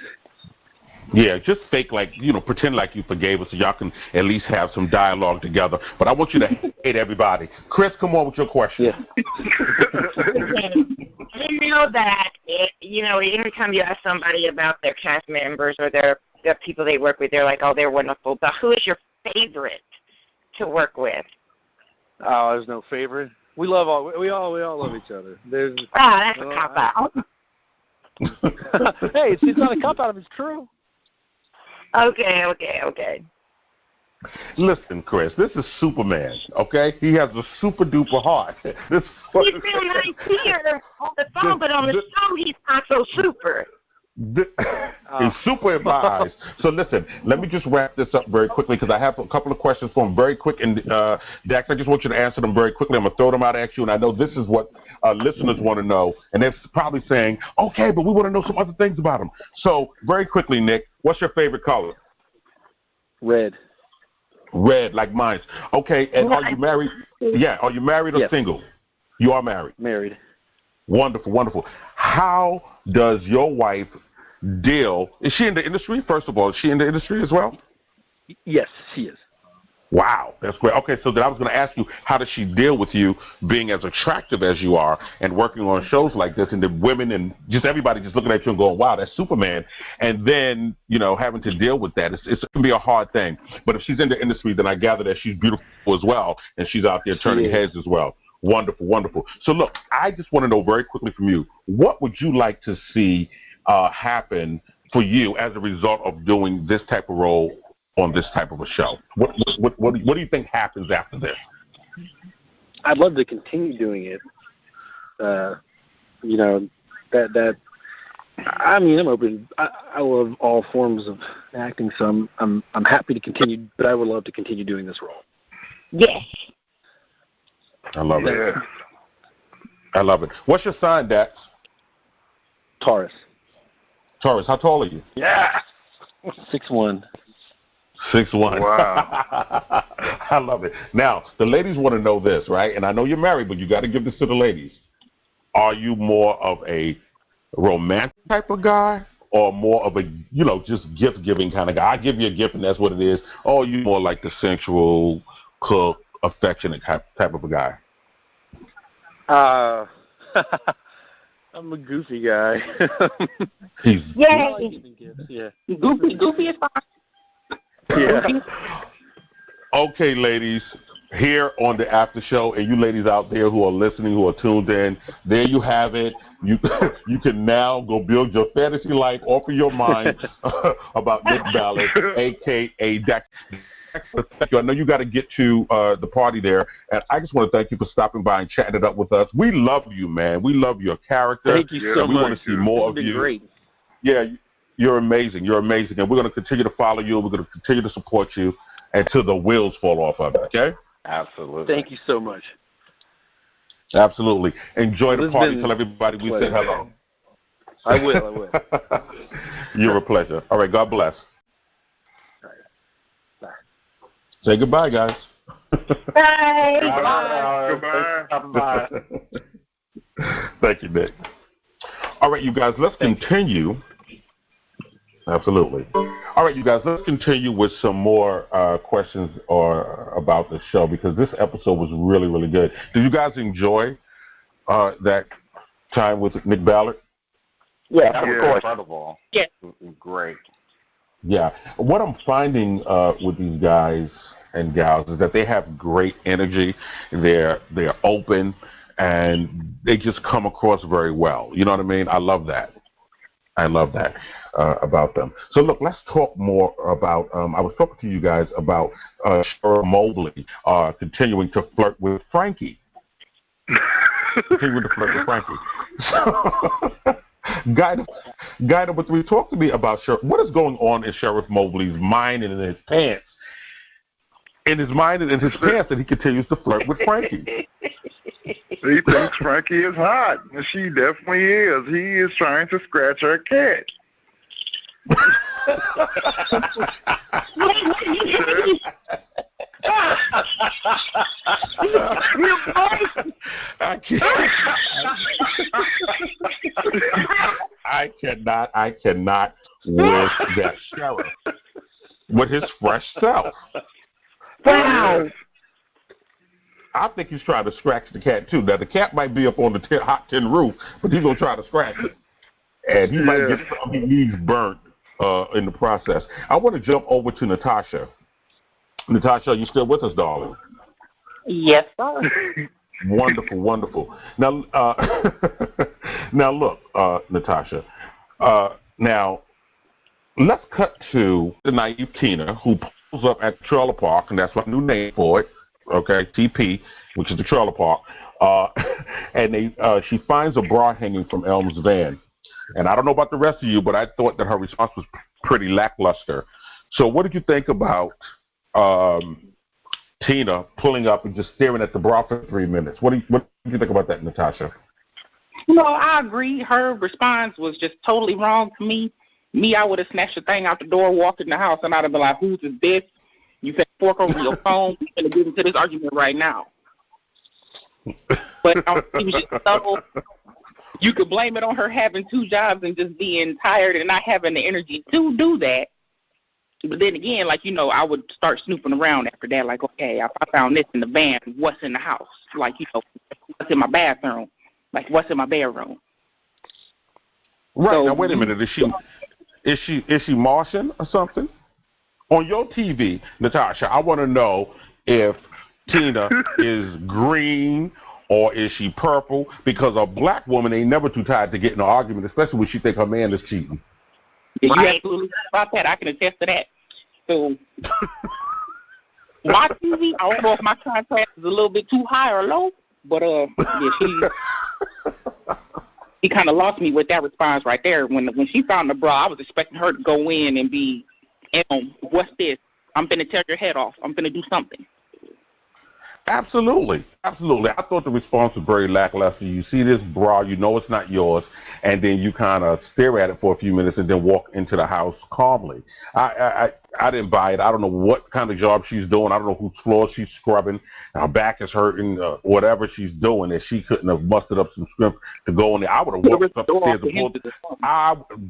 Yeah, just fake like, you know, pretend like you forgave us so y'all can at least have some dialogue together. But I want you to hate everybody. Chris, come on with your question. Yeah. You know that, you know, every time you ask somebody about their cast members or the people they work with, they're like, oh, they're wonderful. But who is your favorite to work with? Oh, there's no favorite. We all love each other. That's a cop-out. Hey, it's not a cop-out if it's true. Okay. Listen, Chris, this is Superman, okay? He has a super-duper heart. He's real nice here on the phone, but on the show he's not so super. He's super in my eyes. So listen, let me just wrap this up very quickly because I have a couple of questions for him very quick. And Dax, I just want you to answer them very quickly. I'm going to throw them out at you, and I know this is what listeners want to know. And they're probably saying, okay, but we want to know some other things about him. So very quickly, Nick, what's your favorite color? Red. Red, like mine. Okay, and are you married? Yeah, are you married or single? You are married. Married. Wonderful, wonderful. How does your wife deal? Is she in the industry? First of all, is she in the industry as well? Yes, she is. Wow, that's great. Okay, so then I was going to ask you, how does she deal with you being as attractive as you are and working on shows like this, and the women and just everybody just looking at you and going, wow, that's Superman, and then, you know, having to deal with that. It can be a hard thing. But if she's in the industry, then I gather that she's beautiful as well, and she's out there turning heads as well. Wonderful, wonderful. So, look, I just want to know very quickly from you, what would you like to see happen for you as a result of doing this type of role on this type of a show? What do you think happens after this? I'd love to continue doing it. You know, that. I mean, I'm open. I love all forms of acting, so I'm happy to continue. But I would love to continue doing this role. Yes. I love it. I love it. What's your sign, Dax? Taurus. Taurus, how tall are you? Yeah. 6'1". 6'1". Wow. I love it. Now, the ladies want to know this, right? And I know you're married, but you got to give this to the ladies. Are you more of a romantic type of guy or more of a, you know, just gift-giving kind of guy? I give you a gift and that's what it is. Or are you more like the sensual, cook, affectionate type of a guy? I'm a goofy guy. He's yeah. Goofy is fine. Yeah. Okay, ladies, here on the after show, and you ladies out there who are listening, who are tuned in, there you have it. You can now go build your fantasy life off of your mind about Nick Ballard, a.k.a. Dax. Thank you. I know you got to get to the party there, and I just want to thank you for stopping by and chatting it up with us. We love you, man. We love your character. Thank you so much. We want to see more of you. Great. Yeah, you're amazing. You're amazing, and we're going to continue to follow you. We're going to continue to support you until the wheels fall off of it. Okay? Absolutely. Thank you so much. Absolutely. Enjoy the party. Tell everybody we said hello. I will. You're a pleasure. All right. God bless. Say goodbye, guys. Bye. Goodbye. Thank you, Nick. All right, you guys, let's continue. Absolutely. All right, you guys, let's continue with some more questions about the show because this episode was really, really good. Did you guys enjoy that time with Nick Ballard? Yeah, that was incredible. Yeah. Great. Yeah. What I'm finding with these guys and gals is that they have great energy. They're open, and they just come across very well. You know what I mean? I love that. About them. So look, let's talk more about. I was talking to you guys about Sheriff Mobley continuing to flirt with Frankie. So, guy number 3, talk to me about Sheriff. What is going on in Sheriff Mobley's mind and in his pants? In his mind and in his pants, that he continues to flirt with Frankie. He thinks Frankie is hot, and she definitely is. He is trying to scratch her cat. I cannot with that sheriff with his fresh self. Wow. I think he's trying to scratch the cat too. Now the cat might be up on the hot tin roof, but he's gonna try to scratch it, and he might get some he needs burnt in the process. I want to jump over to Natasha. Natasha, are you still with us, darling? Yes, sir. Wonderful. Now, now look, Natasha. Now, let's cut to the naive Tina who pulls up at the trailer park, and that's my new name for it. Okay, TP, which is the trailer park, and she finds a bra hanging from Elm's van. And I don't know about the rest of you, but I thought that her response was pretty lackluster. So what did you think about Tina pulling up and just staring at the bra for 3 minutes? What do you think about that, Natasha? I agree. Her response was just totally wrong to me. I would have snatched the thing out the door, walked in the house, and I'd have been like, whose is this? You finna fork over your phone. You finna get into this argument right now. But she was just so... You could blame it on her having 2 jobs and just being tired and not having the energy to do that. But then again, I would start snooping around after that. Like, okay, if I found this in the van, what's in the house? What's in my bathroom? What's in my bedroom? Right. So, now, wait a minute. Is she Martian or something? On your TV, Natasha, I want to know if Tina is green or is she purple? Because a black woman ain't never too tired to get in an argument, especially when she think her man is cheating. Yeah, you absolutely right about that. I can attest to that. So, my TV, I don't know if my contrast is a little bit too high or low, but she kind of lost me with that response right there. When she found the bra, I was expecting her to go in and be, what's this? I'm finna tear your head off. I'm finna do something. Absolutely. I thought the response was very lackluster. You see this bra, you know it's not yours, and then you kind of stare at it for a few minutes and then walk into the house calmly. I didn't buy it. I don't know what kind of job she's doing. I don't know whose floor she's scrubbing. Her back is hurting, whatever she's doing, and she couldn't have mustered up some strength to go in there. I would have walked upstairs and pulled.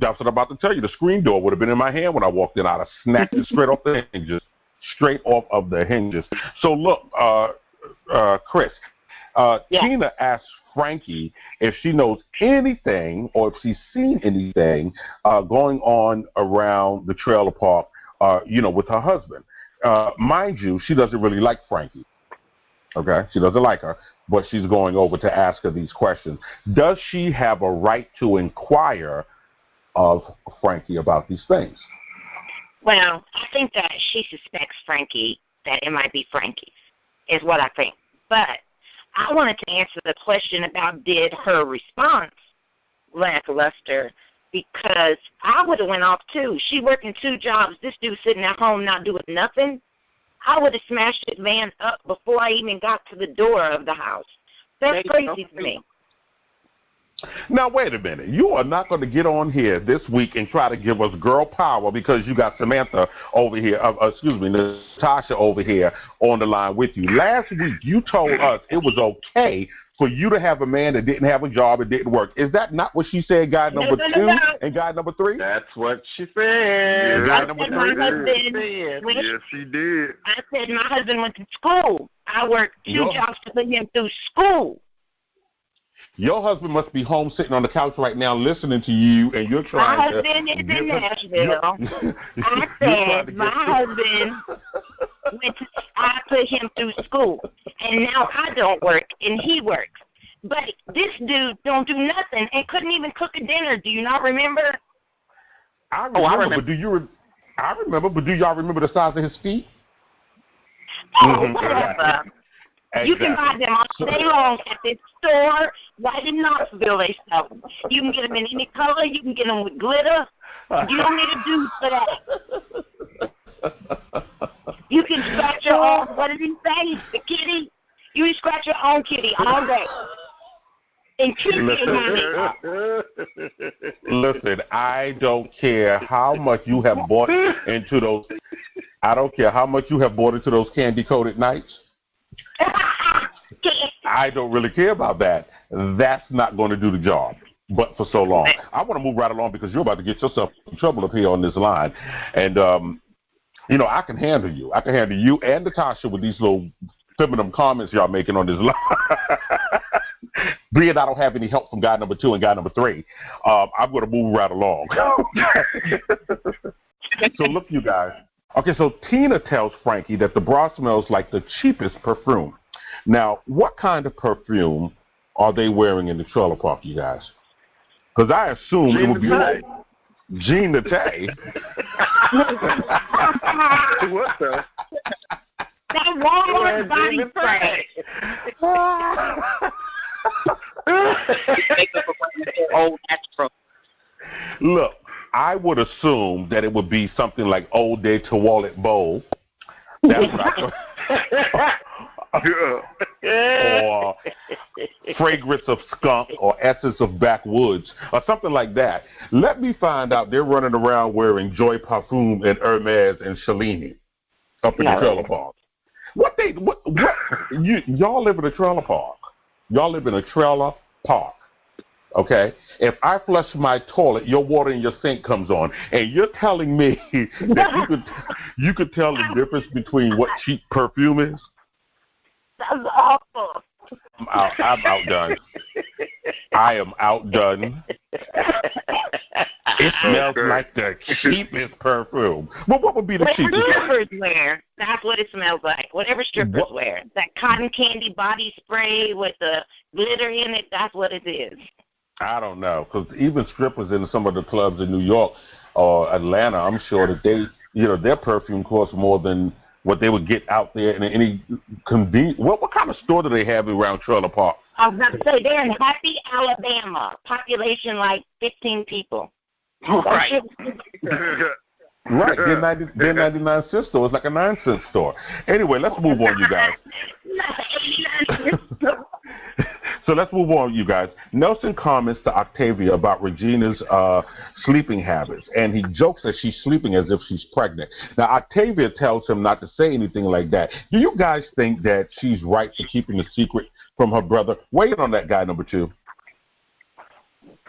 That's what I'm about to tell you. The screen door would have been in my hand when I walked in. I'd have snapped it straight off the hinges. So look, Khrys, Tina asked Frankie if she knows anything or if she's seen anything going on around the trailer park, with her husband. Mind you, she doesn't really like Frankie. Okay? She doesn't like her, but she's going over to ask her these questions. Does she have a right to inquire of Frankie about these things? Well, I think that she suspects Frankie, that it might be Frankie's, is what I think. But I wanted to answer the question about did her response lackluster, because I would have went off too. She working 2 jobs. This dude sitting at home not doing nothing. I would have smashed his van up before I even got to the door of the house. That's crazy to me. Now, wait a minute. You are not going to get on here this week and try to give us girl power because you got Natasha over here on the line with you. Last week, you told us it was okay for you to have a man that didn't have a job and didn't work. Is that not what she said, guy number 2 and guy number 3? That's what she said. Guy number 3? Yes, she did. I said my husband went to school. I worked 2 jobs to put him through school. Your husband must be home sitting on the couch right now listening to you, and you're trying My husband is in Nashville. I said my husband I put him through school, and now I don't work, and he works. But this dude don't do nothing and couldn't even cook a dinner. Do you not remember? I remember. But do y'all remember the size of his feet? Oh, whatever. Exactly. You can buy them all day long at this store right in Knoxville. They sell them. You can get them in any color. You can get them with glitter. You don't need a dude for that. You can scratch your own. What did he say? The kitty. You can scratch your own kitty all day. And keep it. Listen, I don't care how much you have bought into those. I don't care how much you have bought into those candy-coated nights. I don't really care about that. That's not going to do the job, but for so long. I want to move right along because you're about to get yourself in trouble up here on this line. And, I can handle you. I can handle you and Natasha with these little feminine comments y'all making on this line. Being I don't have any help from guy number 2 and guy number 3, I'm going to move right along. So look, you guys. Okay, so Tina tells Frankie that the bra smells like the cheapest perfume. Now, what kind of perfume are they wearing in the trailer park, you guys? Because I assume it would be Jean Naté. What the? That Walmart body spray. Old natural. Look, I would assume that it would be something like Eau de Toilette Bowl. That's what I thought. Or fragrance of skunk or essence of backwoods or something like that. Let me find out they're running around wearing Joy Parfum and Hermes and Cellini up in the trailer park. Y'all live in a trailer park. Y'all live in a trailer park. Okay? If I flush my toilet, your water in your sink comes on, and you're telling me that you could tell the difference between what cheap perfume is? That's awful. I'm outdone. I am outdone. It smells like the cheapest perfume. Well, what would be the cheapest? Whatever strippers wear, that's what it smells like. Whatever strippers wear. That cotton candy body spray with the glitter in it, that's what it is. I don't know, because even strippers in some of the clubs in New York or Atlanta, I'm sure that their perfume costs more than what they would get out there in any convenience. What kind of store do they have around Trailer Park? I was about to say, they're in Happy, Alabama. Population like 15 people. Right. Right. Their 99 cent store is like a 9-cent store. Anyway, let's move on, you guys. So let's move on, you guys. Nelson comments to Octavia about Regina's sleeping habits, and he jokes that she's sleeping as if she's pregnant. Now, Octavia tells him not to say anything like that. Do you guys think that she's right for keeping a secret from her brother? Weigh in on that, guy number 2.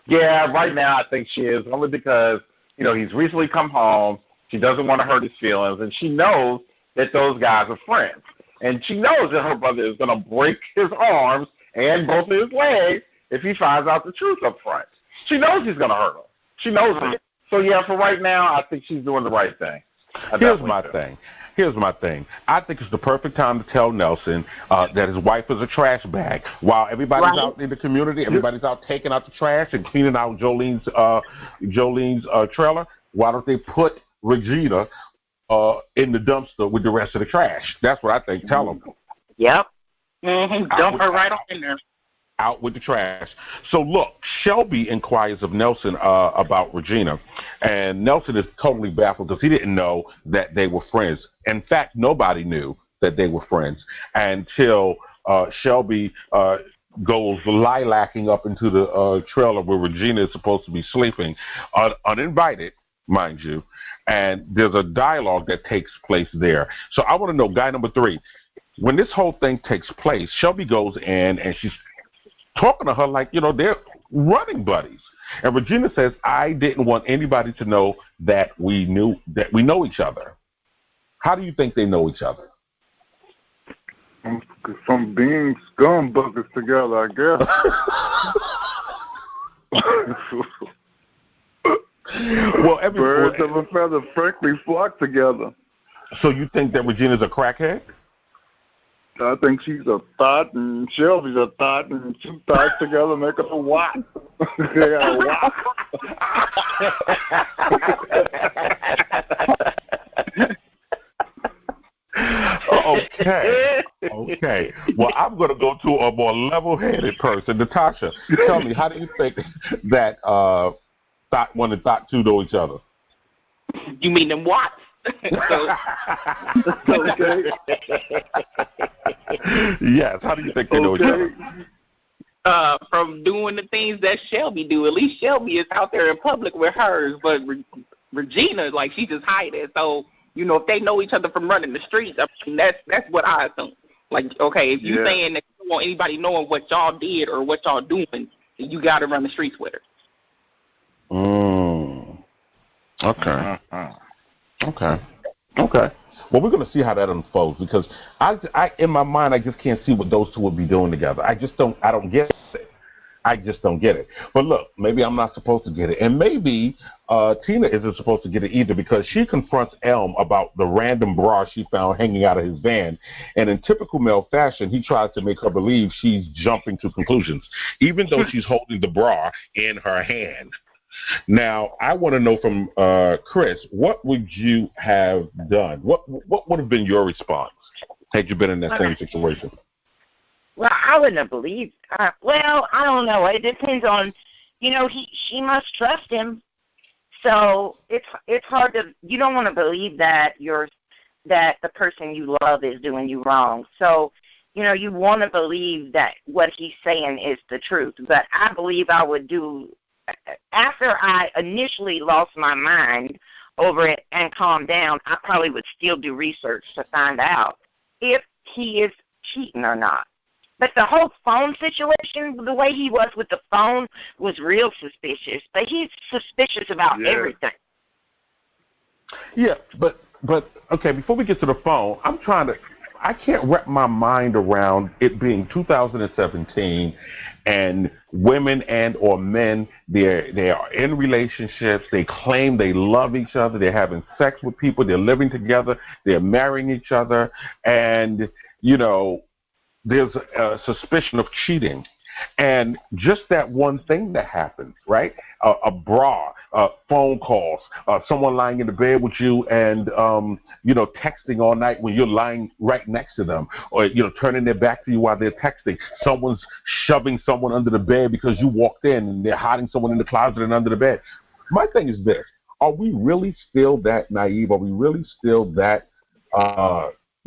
Yeah, right now I think she is, only because, he's recently come home. She doesn't want to hurt his feelings, and she knows that those guys are friends. And she knows that her brother is going to break his arms and both of his legs if he finds out the truth up front. She knows he's going to hurt him. She knows it. So, yeah, for right now, I think she's doing the right thing. Here's my thing. I think it's the perfect time to tell Nelson that his wife is a trash bag. While everybody's out in the community, everybody's out taking out the trash and cleaning out Jolene's trailer, why don't they put Regina in the dumpster with the rest of the trash? That's what I think. Tell them. Yep. Dump her right off in there. Out with the trash. So look, Shelby inquires of Nelson about Regina, and Nelson is totally baffled because he didn't know that they were friends. In fact, nobody knew that they were friends until Shelby goes lilacking up into the trailer where Regina is supposed to be sleeping, uninvited, mind you, and there's a dialogue that takes place there. So I want to know, guy number 3, when this whole thing takes place, Shelby goes in and she's talking to her like, they're running buddies. And Regina says, I didn't want anybody to know that we know each other. How do you think they know each other? From being scum buckets together, I guess. Well, birds of a feather frankly flock together. So you think that Regina's a crackhead? I think she's a thought, and Shelby's a thought, and two thoughts together make up a what? They got a what? Okay. Well, I'm going to go to a more level-headed person. Natasha, tell me, how do you think that thought one and thought two know each other? You mean them what? Okay. Yes. How do you think they know each other? From doing the things that Shelby do. At least Shelby is out there in public with hers, but Regina, like, she just hide it. So, you know, if they know each other from running the streets, I mean, that's what I assume. Like, okay, if you're saying that you don't want anybody knowing what y'all did or what y'all doing, then you got to run the streets with her. Okay. Okay. Well, we're going to see how that unfolds because I in my mind, I just can't see what those two would be doing together. I don't get it. I just don't get it. But look, maybe I'm not supposed to get it. And maybe Tina isn't supposed to get it either because she confronts Elm about the random bra she found hanging out of his van. And in typical male fashion, he tries to make her believe she's jumping to conclusions, even though she's holding the bra in her hand. Now, I want to know from Khrys, what would you have done? What would have been your response had you been in that same situation? Well, I wouldn't have believed. Well, I don't know. It depends on, you know, she must trust him. So it's hard to. You don't want to believe that the person you love is doing you wrong. So, you know, you want to believe that what he's saying is the truth. But I believe I would do. After I initially lost my mind over it and calmed down, I probably would still do research to find out if he is cheating or not. But the whole phone situation, the way he was with the phone was real suspicious. But he's suspicious about everything. Yeah, but okay, before we get to the phone, I can't wrap my mind around it being 2017 and women and or men, they are in relationships, they claim they love each other, they're having sex with people, they're living together, they're marrying each other, and, you know, there's a suspicion of cheating. And just that one thing that happened, right? A bra, phone calls, someone lying in the bed with you and, you know, texting all night when you're lying right next to them or, you know, turning their back to you while they're texting. Someone's shoving someone under the bed because you walked in and they're hiding someone in the closet and under the bed. My thing is this. Are we really still that naive? Are we really still that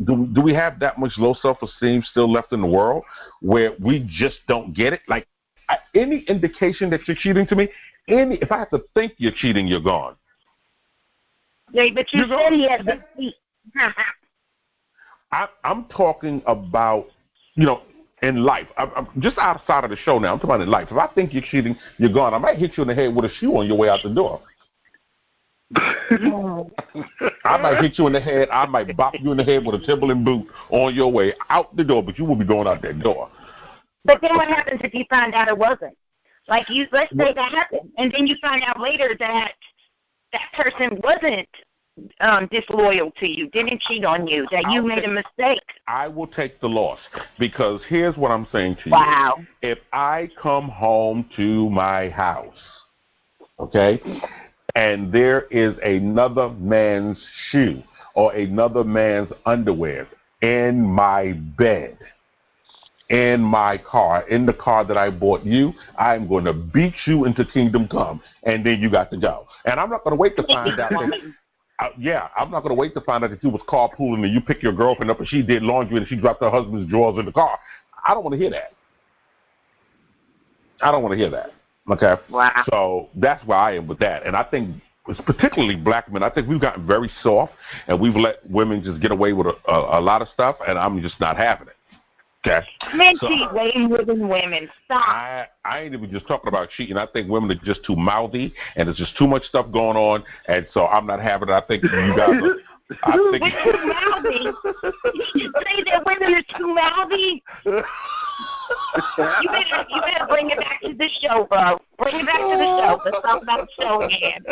do we have that much low self-esteem still left in the world where we just don't get it? Like, any indication that you're cheating to me, if I have to think you're cheating, you're gone. Yeah, but you said he had been cheat. I'm talking about, you know, in life. I'm just outside of the show now. I'm talking about in life. If I think you're cheating, you're gone. I might hit you in the head with a shoe on your way out the door. I might hit you in the head. I might bop you in the head with a Timberland boot on your way out the door, but you will be going out that door. But then what happens if you find out it wasn't? Like, let's say that happened, and then you find out later that that person wasn't disloyal to you, didn't cheat on you, that you made a mistake. I will take the loss because here's what I'm saying to you. Wow. If I come home to my house, okay, and there is another man's shoe or another man's underwear in my bed, in my car, in the car that I bought you, I'm going to beat you into kingdom come, and then you got to go. And I'm not going to wait to find out that, I'm not going to wait to find out that you was carpooling and you picked your girlfriend up and she did laundry and she dropped her husband's drawers in the car. I don't want to hear that. I don't want to hear that. Okay? Wow. So that's where I am with that. And I think, it's particularly black men, I think we've gotten very soft and we've let women just get away with a lot of stuff, and I'm just not having it. Okay? Men cheat way more than women. Stop. I ain't even just talking about cheating. I think women are just too mouthy, and there's just too much stuff going on, and so I'm not having it. I think you guys are... We're too mouthy. Did you say that women are too mouthy? You better bring it back to the show, bro. Bring it back to the show. Let's talk about the show again.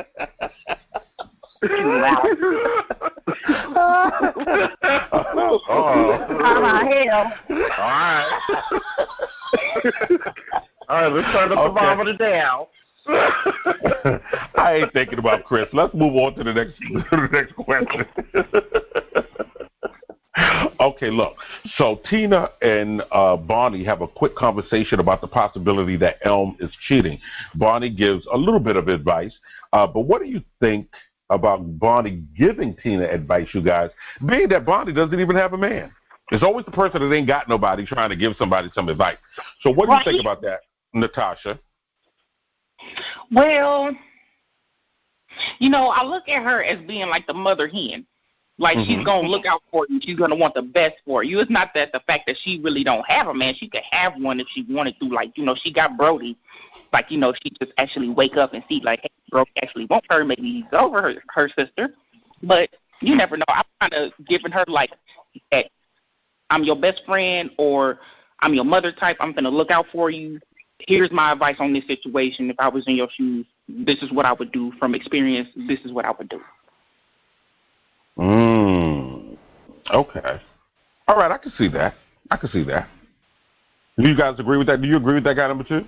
Hell. All right, let's turn the thermometer down. I ain't thinking about Khrys. Let's move on to the next question. Okay, look. So Tina and Bonnie have a quick conversation about the possibility that Elm is cheating. Bonnie gives a little bit of advice, but what do you think about Bonnie giving Tina advice, you guys, being that Bonnie doesn't even have a man? It's always the person that ain't got nobody trying to give somebody some advice. So what do you think about that, Natasha? Well, I look at her as being like the mother hen. Like, she's going to look out for you. She's going to want the best for you. It's not that the fact that she really don't have a man. She could have one if she wanted to. Like, she got Brody. Like, she just actually wake up and see, like, hey, Brody actually wants her. Maybe he's over her sister. But you never know. I'm kind of giving her, like, hey, I'm your best friend or I'm your mother type. I'm going to look out for you. Here's my advice on this situation. If I was in your shoes, this is what I would do. From experience, this is what I would do. Okay. All right, I can see that. Do you guys agree with that? Do you agree with that guy number 2?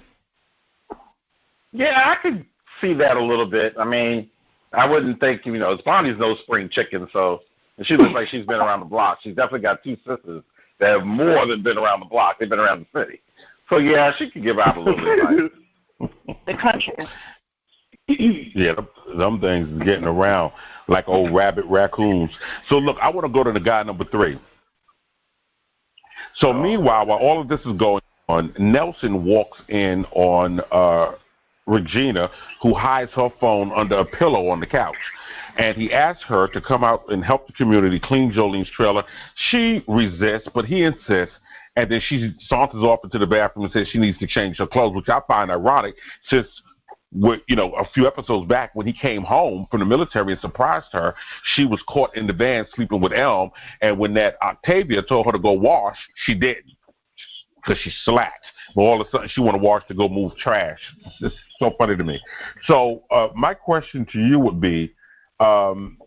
Yeah, I could see that a little bit. I mean, I wouldn't think, Bonnie's no spring chicken, so she looks like she's been around the block. She's definitely got 2 sisters that have more than been around the block. They've been around the city. So, yeah, she could give out a little bit. The country. Yeah, them things is getting around like old rabid raccoons. So, look, I want to go to the guy number 3. So, meanwhile, while all of this is going on, Nelson walks in on Regina, who hides her phone under a pillow on the couch. And he asks her to come out and help the community clean Jolene's trailer. She resists, but he insists. And then she saunters off into the bathroom and says she needs to change her clothes, which I find ironic since, a few episodes back when he came home from the military and surprised her, she was caught in the van sleeping with Elm. And when that Octavia told her to go wash, she didn't because she slacked. But all of a sudden, she want to wash to go move trash. It's so funny to me. So my question to you would be, in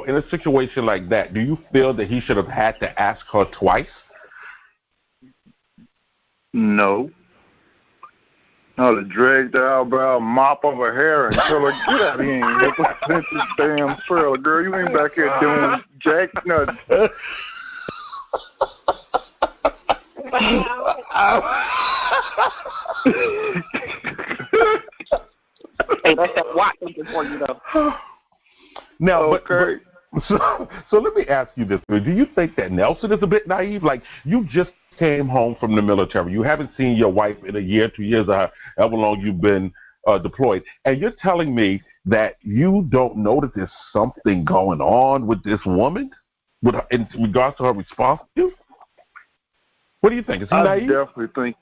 a situation like that, do you feel that he should have had to ask her twice? No. I would have dragged her out by a mop of her hair and tell her, get out of here and represent this damn trailer. Girl, you ain't back here doing jack nothing. Hey, that's that Watson for you, though. Now, okay. So let me ask you this. Do you think that Nelson is a bit naive? Like, you just came home from the military. You haven't seen your wife in a year, 2 years, or however long you've been deployed. And you're telling me that you don't know that there's something going on with this woman in regards to her response to you? What do you think? Is he naive? I definitely think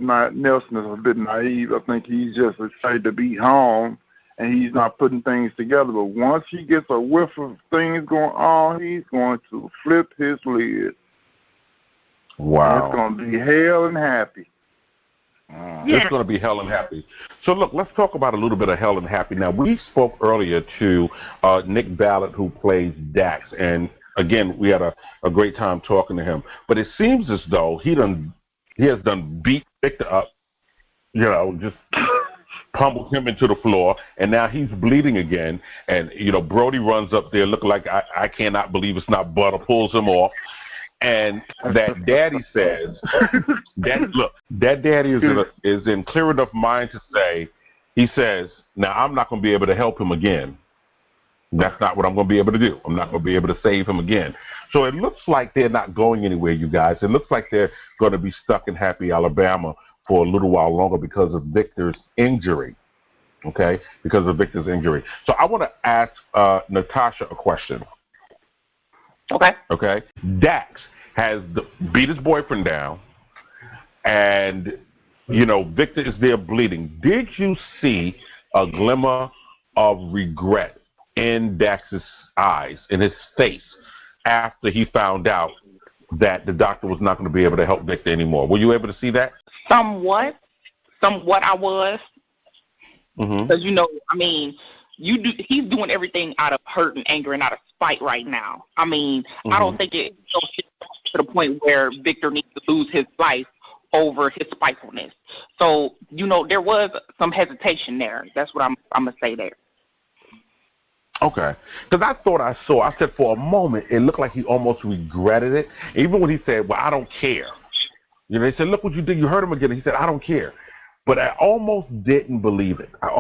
Nelson is a bit naive. I think he's just excited to be home. And he's not putting things together. But once he gets a whiff of things going on, he's going to flip his lid. Wow. And it's going to be hell and happy. It's going to be hell and happy. So, look, let's talk about a little bit of hell and happy. Now, we spoke earlier to Nick Ballard, who plays Dax. And, again, we had a great time talking to him. But it seems as though he has done beat Victor up, just pummeled him into the floor, and now he's bleeding again. And, Brody runs up there looking like, I cannot believe it's not butter, pulls him off. And that daddy says, that daddy is in clear enough mind to say, he says, now I'm not going to be able to help him again. That's not what I'm going to be able to do. I'm not going to be able to save him again. So it looks like they're not going anywhere, you guys. It looks like they're going to be stuck in Happy, Alabama for a little while longer because of Victor's injury. Okay? Because of Victor's injury. So I want to ask Natasha a question. Okay? Dax has beat his boyfriend down, and, Victor is there bleeding. Did you see a glimmer of regret in Dax's eyes, in his face, after he found out that the doctor was not going to be able to help Victor anymore. Were you able to see that? Somewhat I was. Because, you know, I mean, he's doing everything out of hurt and anger and out of spite right now. I mean, I don't think it goes to the point where Victor needs to lose his life over his spitefulness. So, you know, there was some hesitation there. That's what I'm going to say there. Okay. Because I said for a moment, it looked like he almost regretted it. Even when he said, well, I don't care. You know, they said, look what you did. You hurt him again. He said, I don't care. But I almost didn't believe it. I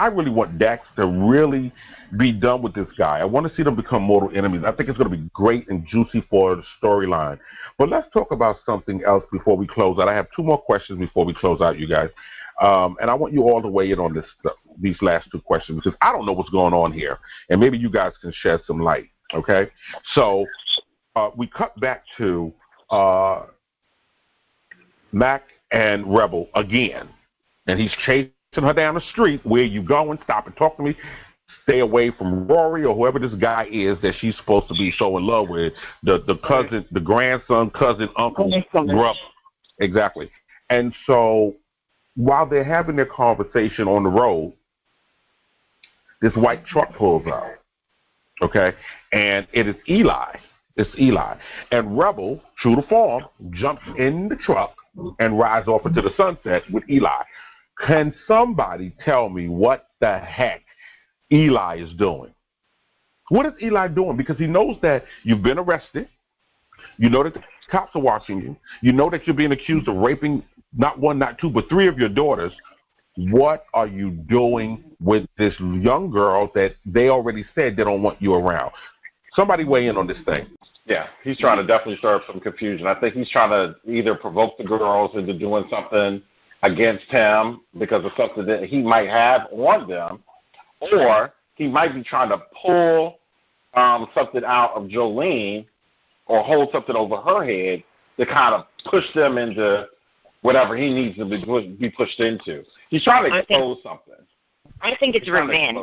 really want Dax to really be done with this guy. I want to see them become mortal enemies. I think it's going to be great and juicy for the storyline. But let's talk about something else before we close out. I have 2 more questions before we close out, you guys. And I want you all to weigh in on these last 2 questions because I don't know what's going on here. And maybe you guys can shed some light, okay? So we cut back to Mac and Rebel again, and he's chasing her down the street. Where you going? Stop and talk to me. Stay away from Rory or whoever this guy is that she's supposed to be so in love with. The cousin, the grandson, cousin, uncle, brother. Exactly. And so while they're having their conversation on the road, this white truck pulls out. Okay, and it is Eli. It's Eli. And Rebel, true to form, jumps in the truck and rides off into the sunset with Eli. Can somebody tell me what the heck Eli is doing? What is Eli doing? Because he knows that you've been arrested. You know that the cops are watching you. You know that you're being accused of raping not 1, not 2, but 3 of your daughters. What are you doing with this young girl that they already said they don't want you around? Somebody weigh in on this thing. Yeah, he's trying to definitely stir up some confusion. I think he's trying to either provoke the girls into doing something against him because of something that he might have on them, or he might be trying to pull something out of Jolene or hold something over her head to kind of push them into whatever he needs to be pushed into. He's trying to expose something. I think it's revenge.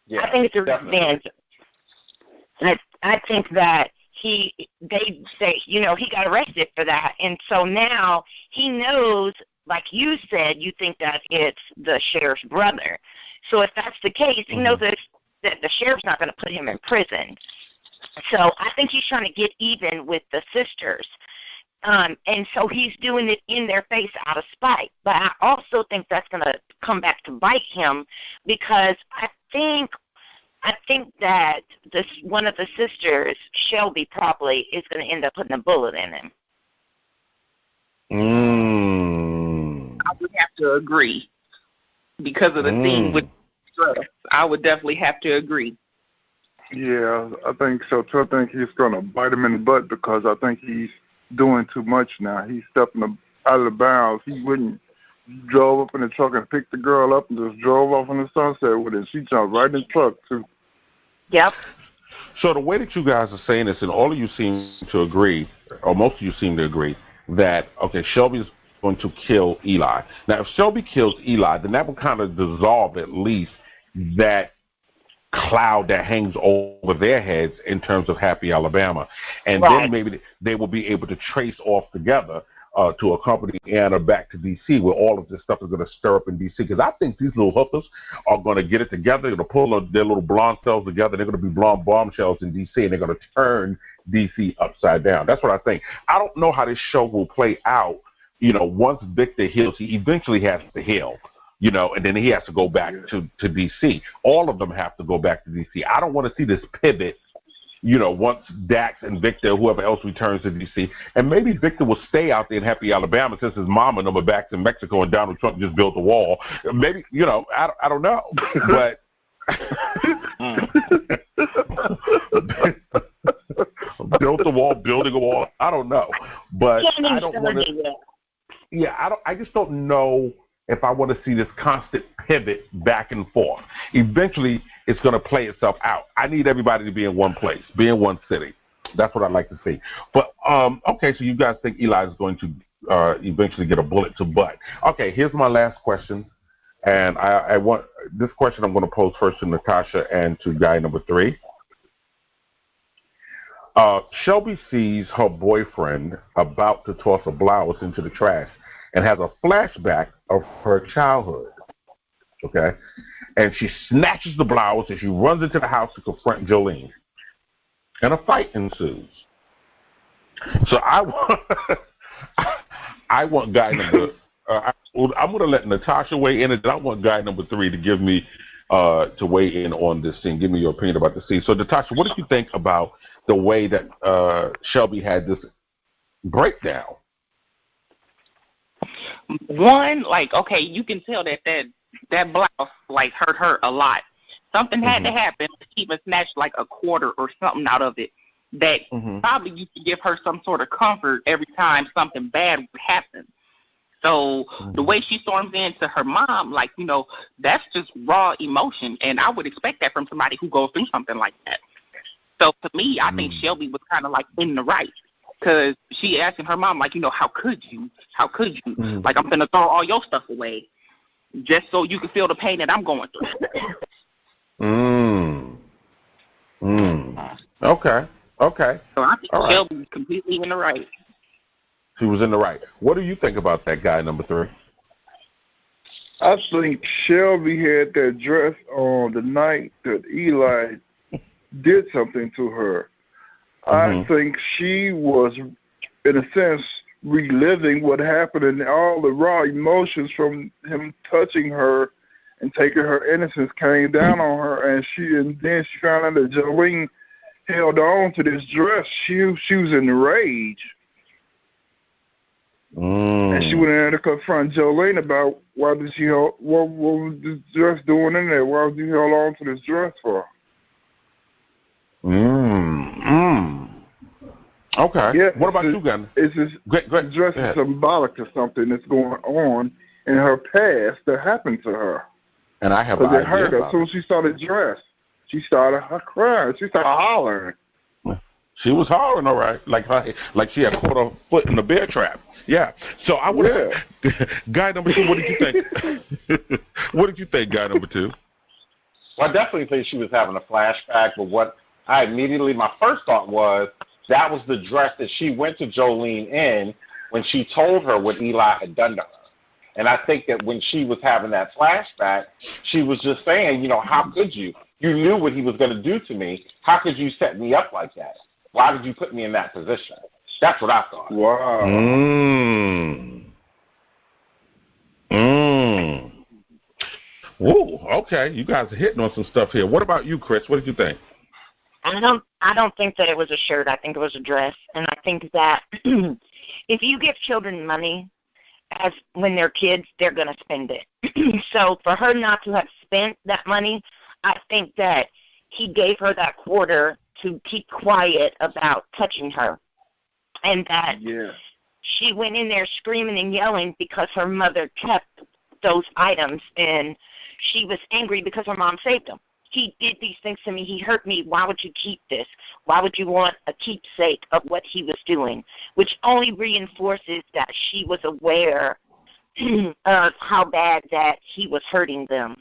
Yeah, I think it's a definitely. revenge. And I think that they say, you know, he got arrested for that. And so now he knows, like you said, you think that it's the sheriff's brother. So if that's the case, he knows that the sheriff's not going to put him in prison. So I think he's trying to get even with the sisters. And so he's doing it in their face out of spite. But I also think that's going to come back to bite him because I think that one of the sisters, Shelby, probably is going to end up putting a bullet in him. I would have to agree because of the thing with stress. I would definitely have to agree. Yeah, I think so too. I think he's going to bite him in the butt because I think he's doing too much now. He's stepping out of the bounds. He drove up in the truck and picked the girl up and just drove off in the sunset with it. She jumped right in the truck too. Yep. So the way that you guys are saying this, and all of you seem to agree, or most of you seem to agree, that, okay, Shelby is going to kill Eli. Now, if Shelby kills Eli, then that will kind of dissolve at least that cloud that hangs over their heads in terms of Happy Alabama. And then maybe they will be able to trace off together to accompany Anna back to D.C., where all of this stuff is going to stir up in D.C. Because I think these little hookers are going to get it together. They're going to pull their little blonde cells together. They're going to be blonde bombshells in D.C., and they're going to turn D.C. upside down. That's what I think. I don't know how this show will play out. You know, once Victor heals, he eventually has to heal. You know, and then he has to go back to D.C. All of them have to go back to D.C. I don't want to see this pivot, you know, once Dax and Victor, whoever else returns to D.C. And maybe Victor will stay out there in Happy Alabama since his mom and them are back in Mexico and Donald Trump just built a wall. Maybe, you know, I don't know. But built a wall, building a wall. I don't know. But I don't want to. Yeah, I just don't know if I want to see this constant pivot back and forth. Eventually, it's going to play itself out. I need everybody to be in one place, be in one city. That's what I'd like to see. But, okay, so you guys think Eli is going to eventually get a bullet to butt. Okay, here's my last question. And I want this question I'm going to pose first to Natasha and to guy number 3. Shelby sees her boyfriend about to toss a blouse into the trash and has a flashback of her childhood. Okay? And she snatches the blouse and she runs into the house to confront Jolene. And a fight ensues. So I want guy number. I'm going to let Natasha weigh in, and then I want guy number 3 to give me to weigh in on this scene. Give me your opinion about the scene. So Natasha, what did you think about the way that Shelby had this breakdown? One, like, okay, you can tell that blouse like hurt her a lot. Something had to happen to even snatch like a quarter or something out of it that probably used to give her some sort of comfort every time something bad would happen. So the way she storms into her mom, like, you know, that's just raw emotion, and I would expect that from somebody who goes through something like that. So to me, I think Shelby was kind of like in the right, because she asking her mom, like, you know, how could you? How could you? Like, I'm going to throw all your stuff away just so you can feel the pain that I'm going through. Okay. So I think Shelby was completely in the right. She was in the right. What do you think about that, guy number 3? I think Shelby had that dress on the night that Eli did something to her. I think she was, in a sense, reliving what happened and all the raw emotions from him touching her and taking her innocence came down on her, and then she found out that Jolene held on to this dress. She was enraged. And she went in there to confront Jolene about what was this dress doing in there? Why was you held on to this dress for? Okay. Yeah, what about you, Gunn? It's this dress is symbolic of something that's going on in her past that happened to her. And I have an idea about it. As soon as she saw the dress, she started crying. She started hollering. She was hollering, all right, like she had caught her foot in the bear trap. Yeah. So I would. Guy number 2, what did you think? What did you think, guy number 2? Well, I definitely think she was having a flashback, but what my first thought was that was the dress that she went to Jolene in when she told her what Eli had done to her. And I think that when she was having that flashback, she was just saying, you know, how could you? You knew what he was going to do to me. How could you set me up like that? Why did you put me in that position? That's what I thought. Wow. Whoa, okay. You guys are hitting on some stuff here. What about you, Khrys? What did you think? I don't think that it was a shirt. I think it was a dress. And I think that if you give children money, as when they're kids, they're going to spend it. So for her not to have spent that money, I think that he gave her that quarter to keep quiet about touching her. And that she went in there screaming and yelling because her mother kept those items, and she was angry because her mom saved them. He did these things to me. He hurt me. Why would you keep this? Why would you want a keepsake of what he was doing? Which only reinforces that she was aware of how bad that he was hurting them.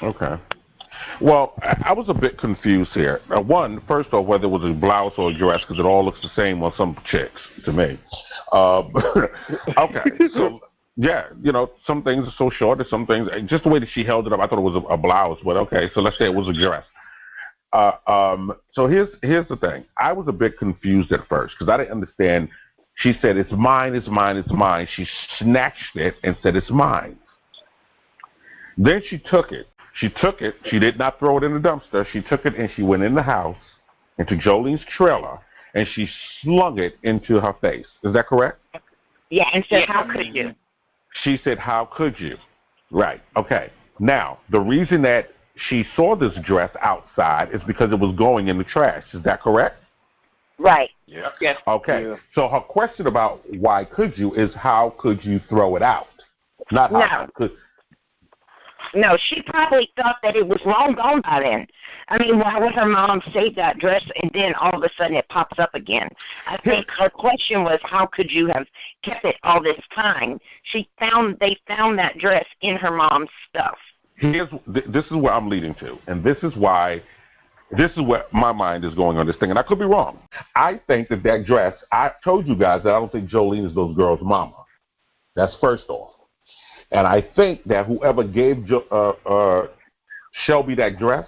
Okay. Well, I was a bit confused here. One, first off, whether it was a blouse or a dress, because it all looks the same on some chicks to me. Okay, so yeah, you know, some things are so short, and some things just the way that she held it up. I thought it was a blouse, but okay, so let's say it was a dress. So here's the thing. I was a bit confused at first because I didn't understand. She said, "It's mine, it's mine, it's mine." She snatched it and said, "It's mine." Then she took it. She did not throw it in the dumpster. She took it and she went in the house, into Jolene's trailer, and she slung it into her face. Is that correct? Yeah, and said, "How could you?" She said, "How could you?" Right. Okay. Now, the reason that she saw this dress outside is because it was going in the trash. Is that correct? Right. Yeah. Yes. Okay. Yeah. So her question about why could you is how could you throw it out? Not how could. No, she probably thought that it was long gone by then. I mean, why would her mom save that dress and then all of a sudden it pops up again? I think her question was, how could you have kept it all this time? They found that dress in her mom's stuff. This is where I'm leading to, and this is why this is where my mind is going on this thing, and I could be wrong. I think that dress, I told you guys that I don't think Jolene is those girls' mama. That's first off. And I think that whoever gave Shelby that dress,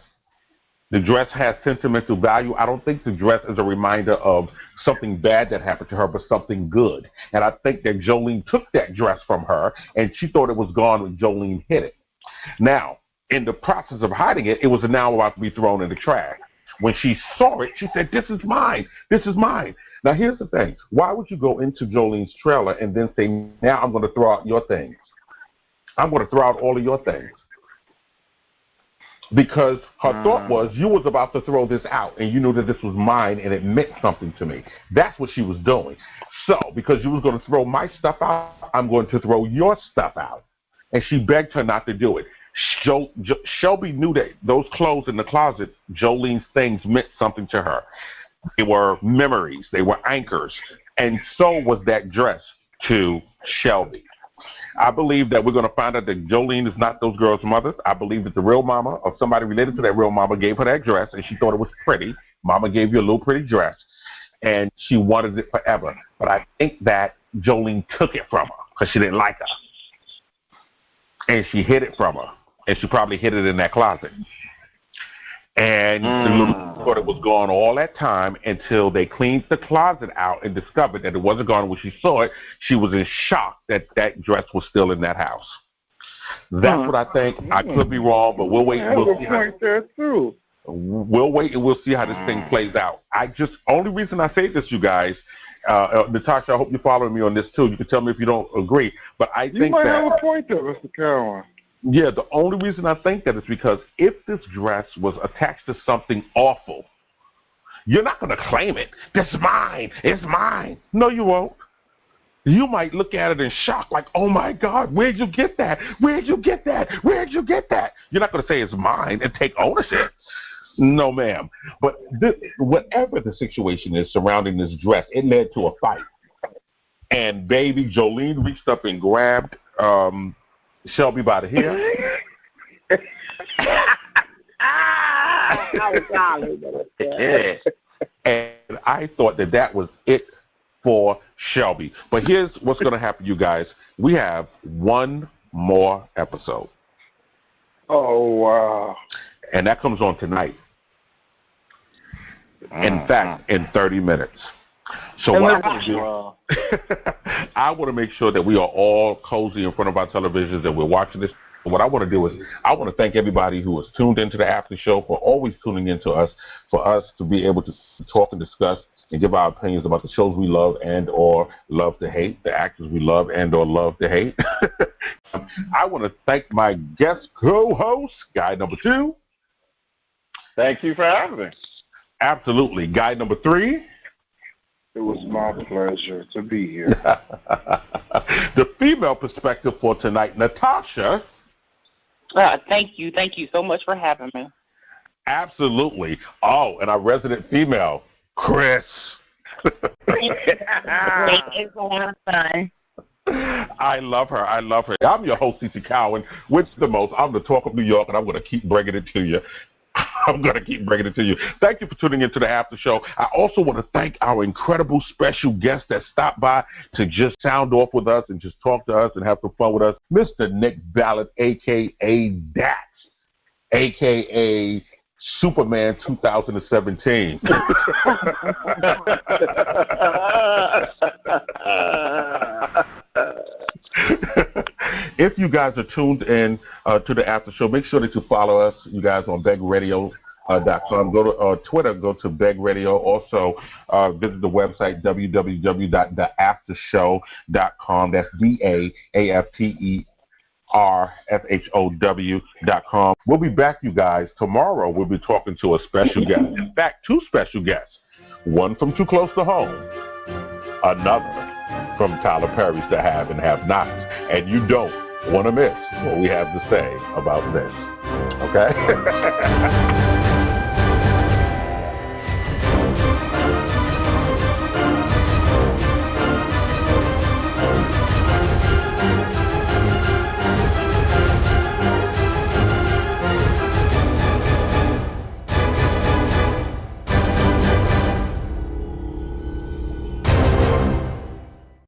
the dress has sentimental value. I don't think the dress is a reminder of something bad that happened to her, but something good. And I think that Jolene took that dress from her, and she thought it was gone when Jolene hid it. Now, in the process of hiding it, it was now about to be thrown in the trash. When she saw it, she said, "This is mine. This is mine." Now, here's the thing. Why would you go into Jolene's trailer and then say, "Now I'm going to throw out your things. I'm going to throw out all of your things"? Because her thought was, you was about to throw this out, and you knew that this was mine, and it meant something to me. That's what she was doing. So, because you was going to throw my stuff out, I'm going to throw your stuff out. And she begged her not to do it. Shelby knew that those clothes in the closet, Jolene's things, meant something to her. They were memories. They were anchors. And so was that dress to Shelby. I believe that we're going to find out that Jolene is not those girls' mothers. I believe that the real mama or somebody related to that real mama gave her that dress, and she thought it was pretty. Mama gave you a little pretty dress, and she wanted it forever. But I think that Jolene took it from her because she didn't like her. And she hid it from her. And she probably hid it in that closet. And the little thought it was gone all that time until they cleaned the closet out and discovered that it wasn't gone when she saw it. She was in shock that that dress was still in that house. That's what I think. I could be wrong, but we'll wait and we'll see. We'll wait and we'll see how this thing plays out. Only reason I say this, you guys, Natasha, I hope you're following me on this too. You can tell me if you don't agree, but I think you might have a point there, Mr. Cowan. Yeah, the only reason I think that is because if this dress was attached to something awful, you're not going to claim it. This is mine. It's mine. No, you won't. You might look at it in shock like, oh, my God, where'd you get that? Where'd you get that? Where'd you get that? You're not going to say it's mine and take ownership. No, ma'am. But whatever the situation is surrounding this dress, it led to a fight. And, baby, Jolene reached up and grabbed Shelby by the hair. And I thought that was it for Shelby. But here's what's going to happen, you guys. We have one more episode. Oh, wow. And that comes on tonight. In fact, in 30 minutes. So what I want to do, I want to make sure that we are all cozy in front of our televisions and we're watching this. What I want to do is I want to thank everybody who has tuned into the after show for always tuning into us, for us to be able to talk and discuss and give our opinions about the shows we love and or love to hate, the actors we love and or love to hate. I want to thank my guest co-host, guy number 2. Thank you for having me. Absolutely. Guy number 3. It was my pleasure to be here. The female perspective for tonight, Natasha. Thank you. Thank you so much for having me. Absolutely. Oh, and our resident female, Khrys. It's a lot of fun. I love her. I love her. I'm your host, Cece Cowan. Which the most? I'm the talk of New York, and I'm going to keep bringing it to you. I'm going to keep bringing it to you. Thank you for tuning into the after show. I also want to thank our incredible special guest that stopped by to just sound off with us and just talk to us and have some fun with us, Mr. Nick Ballard, a.k.a. Dax, a.k.a. Superman 2017. If you guys are tuned in to the after show, make sure that you follow us, you guys, on BegRadio.com. Go to Twitter, go to Beg Radio. Also, visit the website, www.theaftershow.com. That's DAAFTERSHOW.com. We'll be back, you guys. Tomorrow, we'll be talking to a special guest. In fact, 2 special guests. One from Too Close to Home. Another from Tyler Perry's The Have and Have Nots. And you don't want to miss what we have to say about this. Okay?